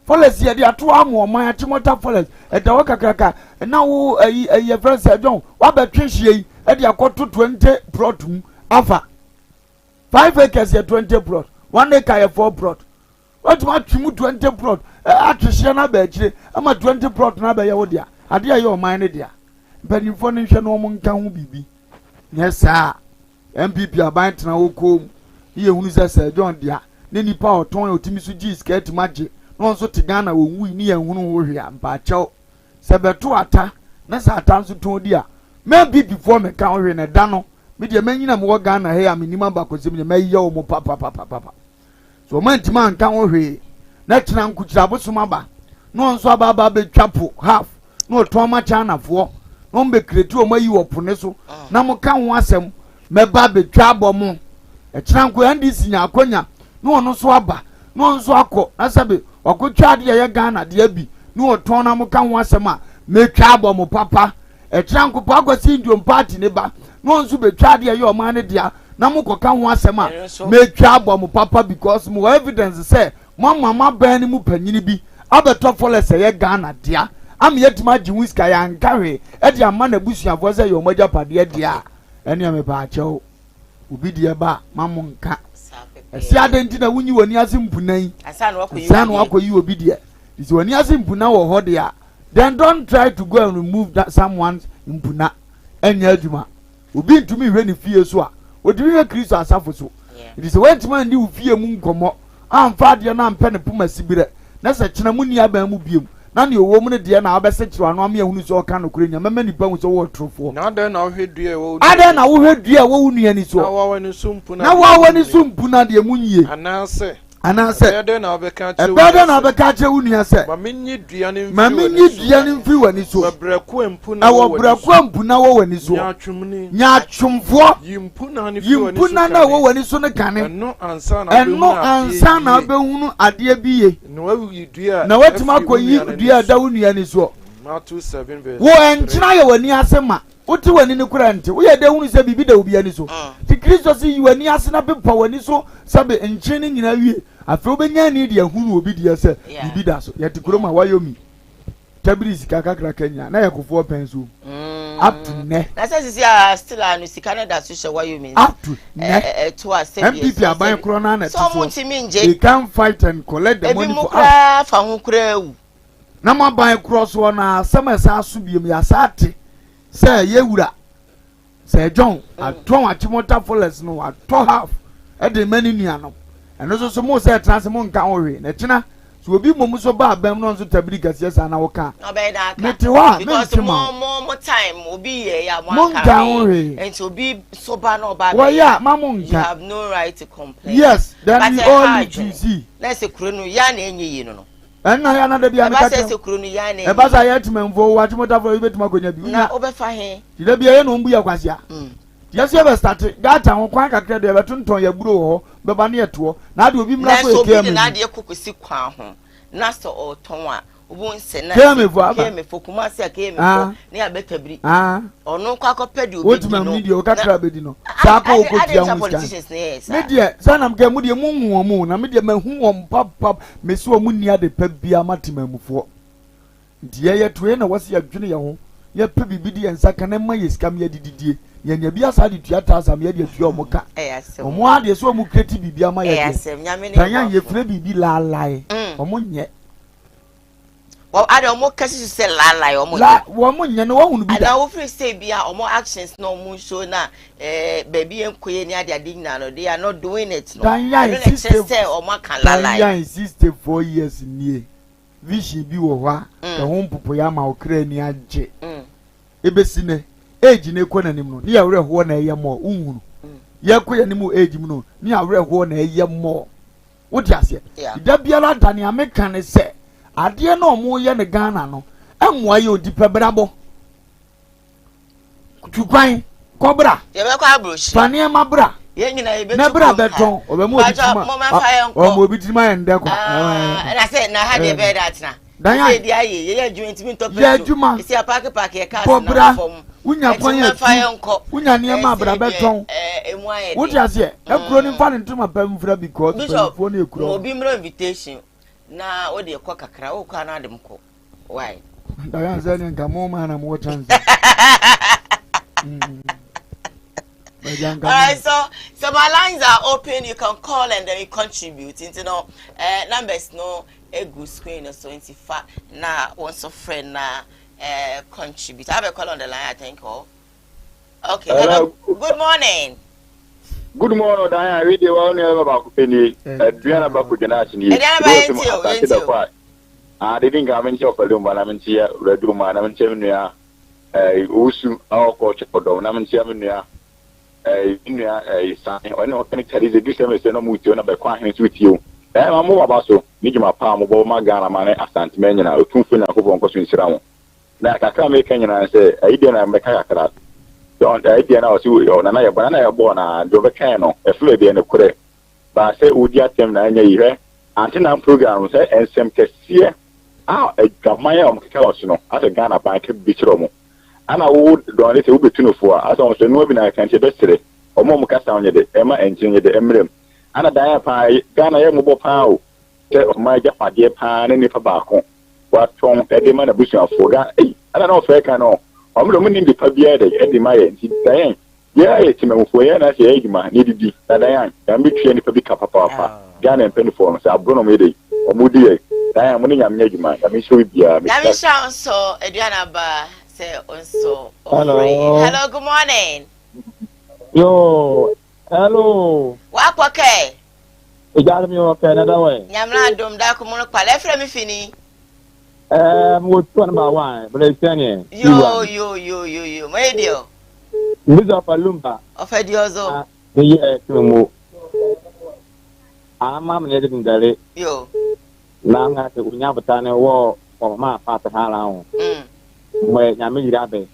foles ye de ato amo man atimota foles da wo kakraka na wo ye friends John wa betwe hye yi de akoto 20 plot mu afa 5 acres ye 20 plot 1 acre ye 4 plot what ma twimu 20 plot atwehye na ba akire ama 20 plot na ba ye wo dia ade ye o man ne dia mpanimfo ne hwe no mo nka ho bibi yes sir MPP aban tena wo kom ye hunu se John dia ne nipa oton otimi so gi skirt magye no nso te Ghana wo nwu ni ye hunu wo hwe ampa chaw se beto ata na sa ata nso ton dia me before me ka hwe ne da no me de manyina mo Ghana he aminima ba kwesem ne me ye o mo papa so man tima nka ho hwe na tena nkuchira bosoma ba no nso aba be twapo half no to ma China fo no mbe kreti o mayi opone so na mo ka ho asem me ba be twa bomo e tena nko NDC nya akonya no ono so aba no nso akọ asabe wakotwa de ye Ghana de abi no oton na mo ka ho asem a me twa bomo papa e tena nko pa akwasi Indian party ne ba no nso be twa de ye o man ne dia na mo ko ka ho asem a me twa bomo papa because mo evidence say mama ban ni mu panyini bi abeto foles ye Ghana dia am yetima ji whisker ya nkawe e di ama na busuafo se yo moja pade dia ene me pa achew obi die ba mamu nka esi adenti na wunyi woni ase mpunan asa na wakoyi obi die isi woni ase mpuna wo ho dia then don't try to go and remove that someone's mpuna enya aduma obi ntumi hwe ni fie so a odimi hwe Kristo asafo so it is when man di ufie mu nkomo amfa de na ampe ne puma sibire na se kina mu ni aba mu biem na ne owo mu ne de na abese kiro anu am yehunu so ka no kure nya mama nipa hu so wo trofo na ada na wo hwedua wo ada na wo hwedua wo unu ani so na wa wani sumpu na wa wani sumpu na de mu nyie anase ana say Better na obeka che unia say Maminyi duane mfi wani so Wabraku empu na wo wani so nya twumfo yimpu na na wo wani so ne kane no ansa na obehunu ade biye na watima akoyi dua da unua ni so Matthew 7 verse wo enkyina ye wani asema wote wani ne kura nte wo ye da hunu se bibi da obi ani so ti Kristo si wani ase na bepa wani so sabe enkyene nyina wie afi obenya ni de hunu obi de se bibi da so ye ti kuroma wayomi tabiri sika kakra kenya na yakofo penso up to ne na say still anu sika na da so she wayomi up to ne to accept MPP aban kro na na so mutimi nje they can fight and collect the money for us fa ho kra wu na ma ban kro so na sama sa so biem ya saate say ye wura say John aton achimota followers no ato half e de mani nua no eno so mo say trans mo nka ho we na kina so obi mom so ba abam no so tabiri gase sa na wo ka because more time obi ye ya mo aka and so obi so ba no ba well yeah mamu you have no right to complain yes then we all need to see let's say kuro no ya na enye yi no enna ya na da bia me ka say kuro no ya na e ba sa ya timemfo wa timota fo betima konya bi na obefa he de bia ye no mbu ya kwasia yes you be start gata ho kwan kakra de be tonton ya buro ho be ba na yeto na ade obi mra ko ekema na ade kokosi kwan ho na so oton a obun se na keme fo kuma se keme fo ne abetabiri ono kwa kopedi obi no what media o kakra be di no sa ko okotia mu ska media sana mke mu de mu hu omu na media mahu om pap mesi omu ni ade pa bia matemamufo die ye to ye na wase adwene ye ho ye pe bibidi ensa kana ma yeskam ye dididie ye nya bia sa de tuata asam ye de tuo omu ka omu ade so omu kreti bibia ma ye de tanya ye fre bibi la lai omu nye well ade omu kasi se la lai omu omu nye no wo bi da wo free say bia omu actions no omu show na baby enkoye ni ade ade na no they are not doing it no tanya say omu kan la lai tanya 64 years nie vision bi wo hwa e ho mpopo ya ma okra ni age ebesi ne age ne ko nanim no ni awre ho na eye mo unhunu ye ko ya nimu age mu no ni awre ho na eye mo wodi ase ida biara dane ameka ne se ade na omo ye ne Ghana no enwa ye odipa brabo tukwan kobra ye be kwa abrochi fane ma bra ye nyina ye be na bra beton obemo obitima omo obitima ye ndeko na say na ha de be that na dan ye aye ye adwuma mi top ye adwuma isi park ye car na form unya kwan ye unya ne ma bra beton wodi ase ekuro ni fa ne ntuma pam fra because for ne ekuro obi mra invitation na o de kwa kakra o kwa na adem ko why dan say ne nka mo ma na mo chance Alright, so my lines are open. You can call and then you contribute. You know, numbers no a good screen so in fact now once a friend now contribute. I have a call on the line, I think. Oh, okay. Hello. Good morning. Good morning, Diana. I read the one about Penny. Adriana Bakujanashi. I didn't come in shop alone, but I'm in here, Red Room, and I'm in Chemnia. Usu, our coach, or Donam Chemnia. Sign or no can tell you the difference no mutual number quite with you. I'm more about so Nijima Palm over my Ghana money as Santimania or Tunfin and Coupon Cosmin Sram. Now I can't make any and say, I didn't make a crack. Don't I didn't know you or Nana banana born and do a cano, a flabby and a correct. But I say, would you attend 9 years? Until I'm program say and some test here. Ah, a Gamaya Mcalosino as a Ghana bank beach romo. And I would do it will be 24 as I no be I can say yesterday. Or more cast on the Emma engine the Emblem. And a dia pie, Ghana mobile pow. Tell my Japa dear pan and if a barco. What from Eddie Man a bush of for that? I don't know if I can know. I'm the winning the Pabia, Eddie Maya, Diane. Yeah, it's him for you and I say, Eggman, needed be that I am. I'm be training for the Papa, Ghana and Penforms, I've grown made or Moody. Diane, winning I'm Eggman. I mean, so we be a sound so Adriana Bar. Also, hello, good morning. Yo, hello. What okay? You got me okay another way. Yamla dom da ko mo pa le fra me fini. Mo to na ba wan, but it's any. Yo, my dear. This of Alumba. Of Ediozo. Yeah, mo. ama me de ndale Yo. na nga te unya butane wo o ma pa ta hala ho mwe nya me yira be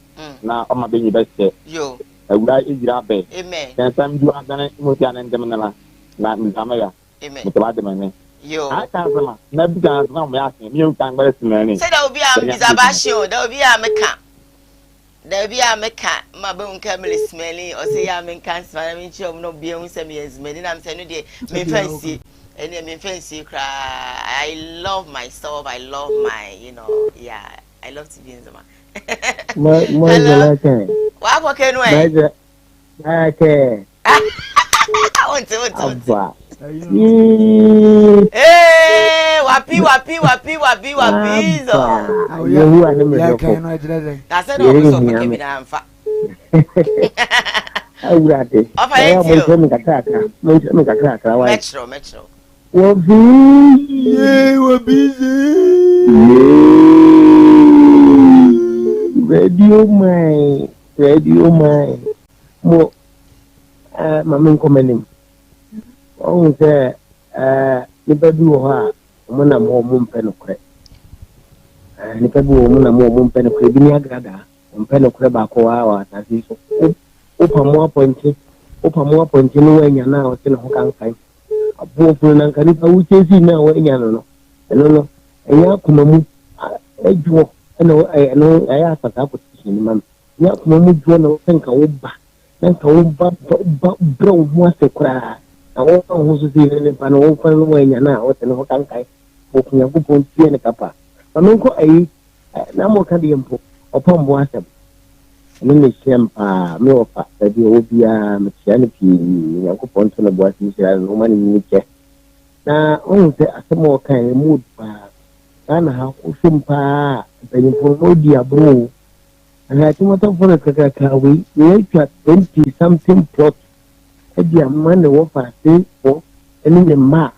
na o ma be nyi bese Yo. ewura yira be Amen. kan sam du adane mo ti anan dem na na ndama ya Amen. mo ba de mane Yo. I can't say na bi kan na mo ya ke mi kan gbere sinani Say that will be a bizabashio, that will be a meka. There will be a meka, my bone camel smelling, or say I'm in cancer, I mean, you're not being some years, made I'm saying, me fancy, and then me fancy cry. I love myself, I love my, yeah, I love to be in the man. Hello? What can we? Okay. I want to. Hey, wapi. So. That's it. I'm so fucking me down. Metro. Radio my. Mo. Mamin komenim. Oh, say, nipa bi wo ha mo na mo mpe no kre nipa bi wo mo na mo mpe no kre bi ni agrada mpe no kre ba ko wa ta si so opa mo aponti no wanya na o te no kan kan abu fu na kan nipa wu chesi na wanya no no enya kuma mu ejuo no aya asaka ko ti ni man nya kuma mu juo no kan wo ba bro mo asekura awo ho so ne pa no fa no wanya na o te no kan kai o kunya ku pon tie ne kapa amen ko ai na mo ka de mpo opon bo asem ne sempa me ofa da bi obia me tia ne pi ya ku pon to na bo asem sira no mani ni ke na o se asemo kan mood pa ana ha ku simpa da ni po no dia bro ana ti mo to for ka we we 20 something plot ebi amane wo fa se o eni ne ma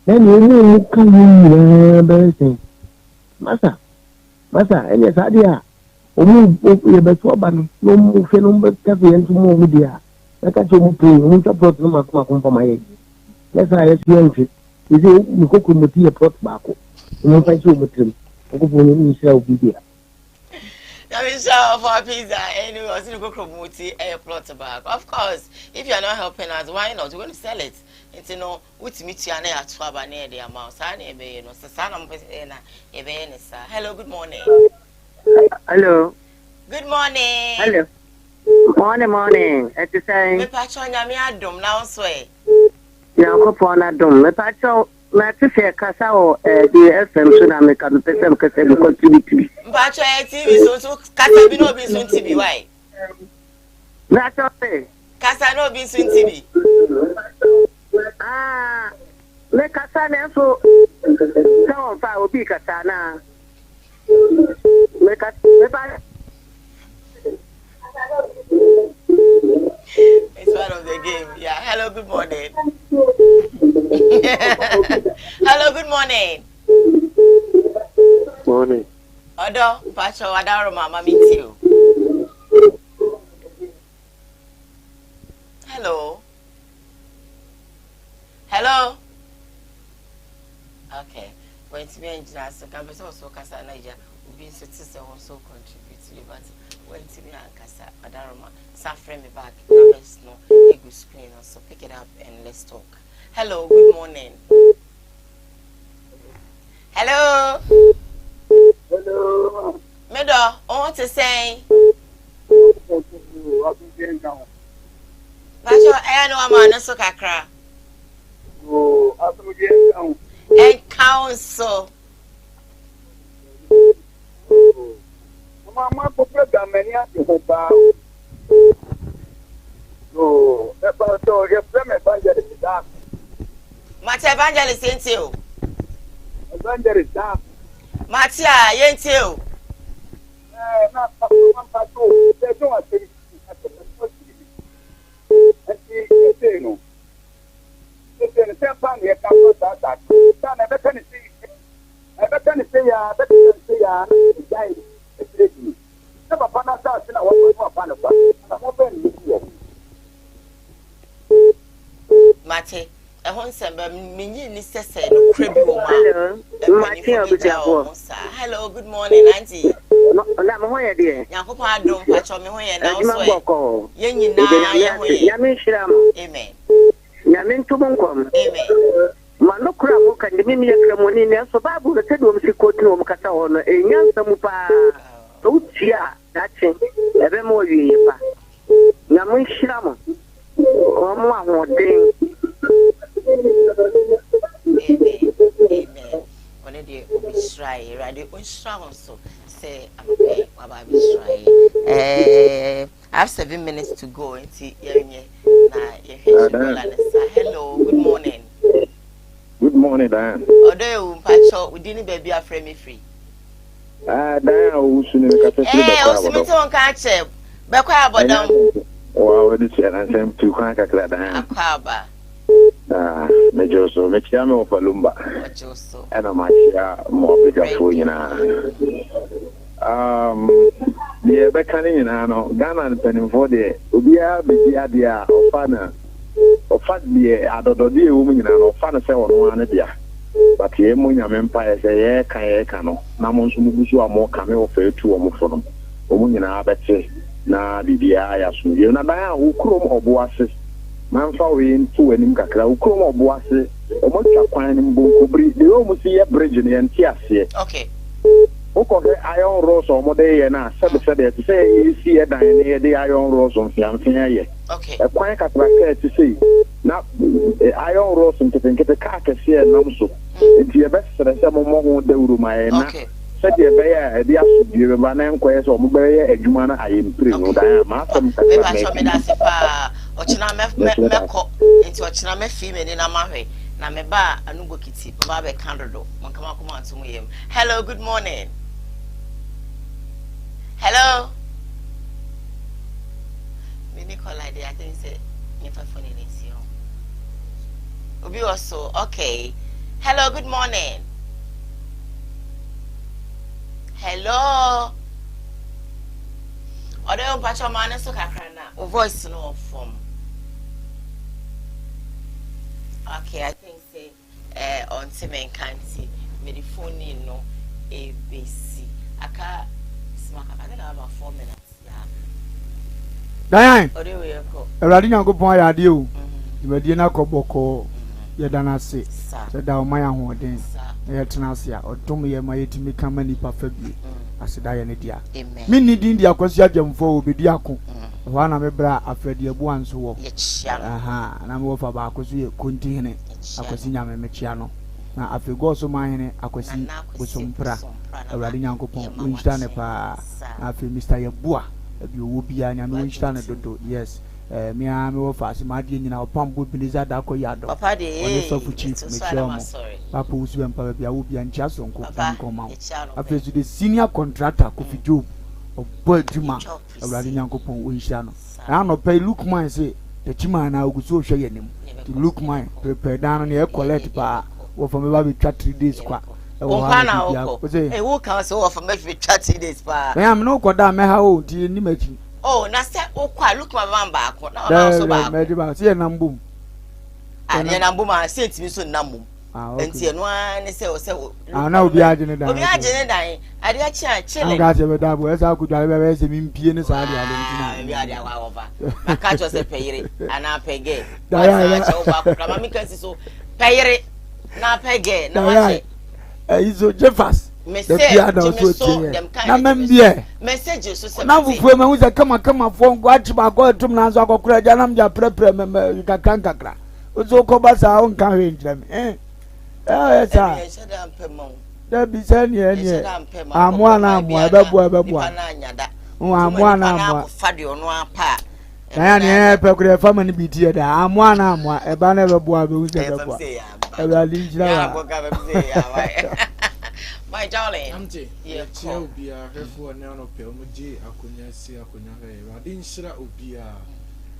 na ni mu kan ni be se masa ene sadia o mu ye be so ba no mu fe no be ka fe ntu mu dia na ka cho mu pe mu ta plot no ma ko ma ye na sa ye si enfi izi ni ko ko mu ti plot ba ko mu fa cho mu trim ko ko ni sha obi dia I mean, so for pizza, anyway, I was going to go promote a plot back. Of course, if you are not helping us, why not? We're going to sell it. It's which meet you and I at 12 near the amount. Hello, good morning. Hello. Good morning. Hello. Morning. It's the same. Me patron ya me adom now swear. Ya ko pona dom. Me patron na ti se kasa o di FM so na me ka me pese ka se ko TV. Patron TV so kasa bi no bi so TV why? Na so se. Kasa no bi so TV. Me kasa na so so fa obi kasa na. Me pa it's part of the game. Yeah. Hello, good morning. Hello, good morning. Morning. Odo, Pacho, Adaro, Mama, meet you. Hello. Okay. When to be engineer, so can be also Casa Niger, will be citizen also contribute to you, but when to be Casa, Adaroma, suffering me back, let's know a good screen, so pick it up and let's talk. Hello, good morning. Hello. Medo, I want to say. Pacho, I know I'm on a soccer. And council. Mama, program many at the bar. No, about your evangelist. Match evangelist ain't you. Evangelist. Matia, ain't you. Not one patrol. There's no activity. No. It's in the same time here. That. I never can see. I better say, I better say, never found out. I want to Mate, a home sember minyi ni sese no krebi wo ma. Hello, good morning, auntie. Na mo hoye de. Yakopon adom pa cho me hoye na so e. Ye nyina ye hoye. Nyame hira mo. Amen. Nyame ntumo nkom. Amen. Mano kura mo kan de mi yakra mo ni ne so babu na tedo mo sikoti mo kata ho no enyansa mu pa. So tia dachi ebe mo wiye pa. Nyame hira mo. O mo ahoden. Amen. Amen. One day we try. Radio we try so. Say okay, waba be try. I have 7 minutes to go into yenye na hello, good morning. Good morning, Diane. Odo mpacho udini baby afre me free. Diane usuni ka se usimi te won ka che. Be kwa abodam. Wa we di che na sem tu kwa ka kra Diane. Akwaba. Me joso me chia me opalumba. Joso. Ana ma chia mo be gafo nyina. The beckoning in Ano, Ghana and Pennyford, Ubia, Bidia, Ofana, or Fat the Adododi woman in an Ofana say on one idea. But the Emunia Empire say, Kayakano, Namon Sumusu are more coming of a two or more from Woman in Abete, na Bidia, Yasu, you know, who come or boasses, Manfa in two and Imkaka, who come or boasses, or much applying in Bunkubri, they almost see a bridge in the Antiasia. Okay. Okay, iron rose or Modea na said to say you see a dine the iron rose on Fiampia. Okay. A quiet cataract to see. Now iron rose and to think the carcass here Namso. It's your best for the summer more the room I said the bear the absolute man quest or Mubaya a Jumana I improve. I am awesome. Ochina meko into ochina me female in Amahe. Na me ba anugo kiti ba be candle. Mon kama kuma antumu yem. Hello, good morning. Hello. Me call like I think say your phone in is here. Obi also okay. Hello, good morning. Hello. Ode on pacho man so kakra na. O voice no form. Okay, I think say on Semen County, me the phone in no ABC. Aka smack I think about 4 minutes. Yeah. Diane. Ode we ko. Eradi Nyankopon ya de o. Ibadi na koboko ye dana se. Se da o man ahoden. Ye tena se a odom ye ma yetimi kama nipa fabie. Aseda ye ne dia. Amen. Me ni din dia kwasi adwamfo obedi ako. Wa na me bra afredi abu anso wo. Aha, na me wo fa ba akoso ye kontihene. Akwasi nyame me chia no. Na afego so mahene akwasi bosompra. Awurade Nyankopon unhita ne pa. Na afi Mr. Yabua abi owo bia nyame unhita ne dodo. Yes. Me a me wo fa se ma de nyina opambo biliza da ko yado. Papa de Oni so fu chief me chia mo. Papa usu empa bia wo bia ntia sonko nko ma. Afi so the senior contractor Kofi Job obo aduma Awurade Nyankopon unhita no. Na no pay look man say the chima na oguso hwe yenim. To look mine prepare down near collect pa wo for me ba be twa 3 days kwa e wo ha e wo kan so wo for me be twa 3 days pa me am no koda me ha o ti ni machi na se wo kwa look my man ba ko na o so ba me ba se nambum ne nambum a se ntimi so nambum enti eno an se o se na obi agene dan obi agene dan ade a chi a chile nga se be da bo esa ku dwale be se mi mpie ne sa ade ale ntina bi ade awa over maka cho se peyire ana pege na cho ba ko ma mi kan si so peyire na pege na wache izo Jeffers message na membie message so se na fufu me hu se kama fo ngo achi ba go tum na so akokura ja na mja prepare me kakra ozo ko ba sa on kan he njira me esa da bi se ni eni amwa na amwa bebua amwa na amwa fade ono apa ya ni pe kure fa mani bi tie da amwa na amwa e ba na bebua be hu se bebua e ba li njira wa my darling amte yeah chia obia hefo na no pe omo je akonya si akonya he rade nshira obia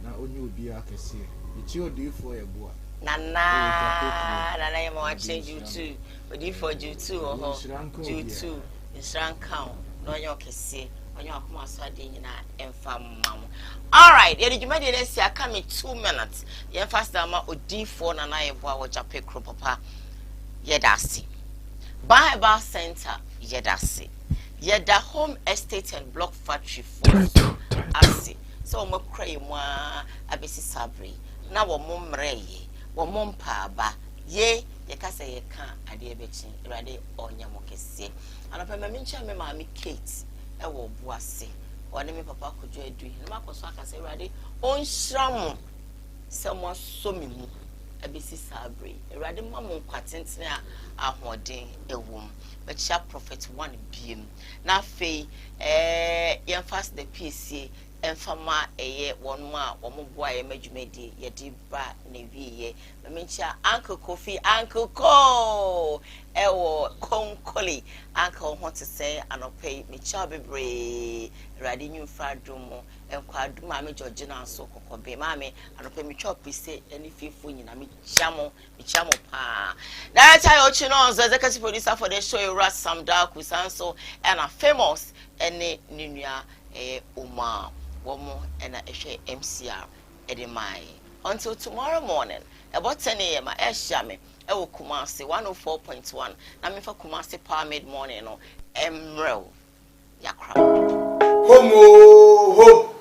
na onye obia kese ichi odifo ebua Nana yema change you too. But if for you too, you too, it's rank count. No, your kese. onye akoma so ade nyina emfa mam. All right, ye djuma de nesi aka me 2 minutes. Ye fast ama odi4 na na yebo a wo jape kro papa. Ye dasi. Bible Center ye dasi. Ye da home estate and block factory for asi. So mo krai mo abesi sabri. Na wo mo mreye, wo mo mpa ba. Ye ka say ye ka ade ebechi. Irade onya mo kese. Anopa me ncha me ma mi Kate e wo buase. One me papa kojo edu no makoso aka say Irade on shram se mo so mi mu abesi sabre Irade mamon kwatentene a ahoden ewum but sha prophet 1 biem na fei yen fast the PC enfama eye wonu a omoboa ye madwumadi ye di ba na wiye mencha Uncle Kofi Uncle Ko ewo konkoli Uncle want to say anope mecha bebre Irade nyu fradomo enkwa aduma me Georgina so kokobe mame anope mecha pise eni fifo nyina mechamo pa director Ochino executive producer for the show Ras Samda Kusanso and a famous ene ninua Uma womo ena ehwe MCR edemai until tomorrow morning about 10 a.m. Eshame ewo Kumasi 104.1 na mefa Kumasi Power Mid Morning no emrel yakra homo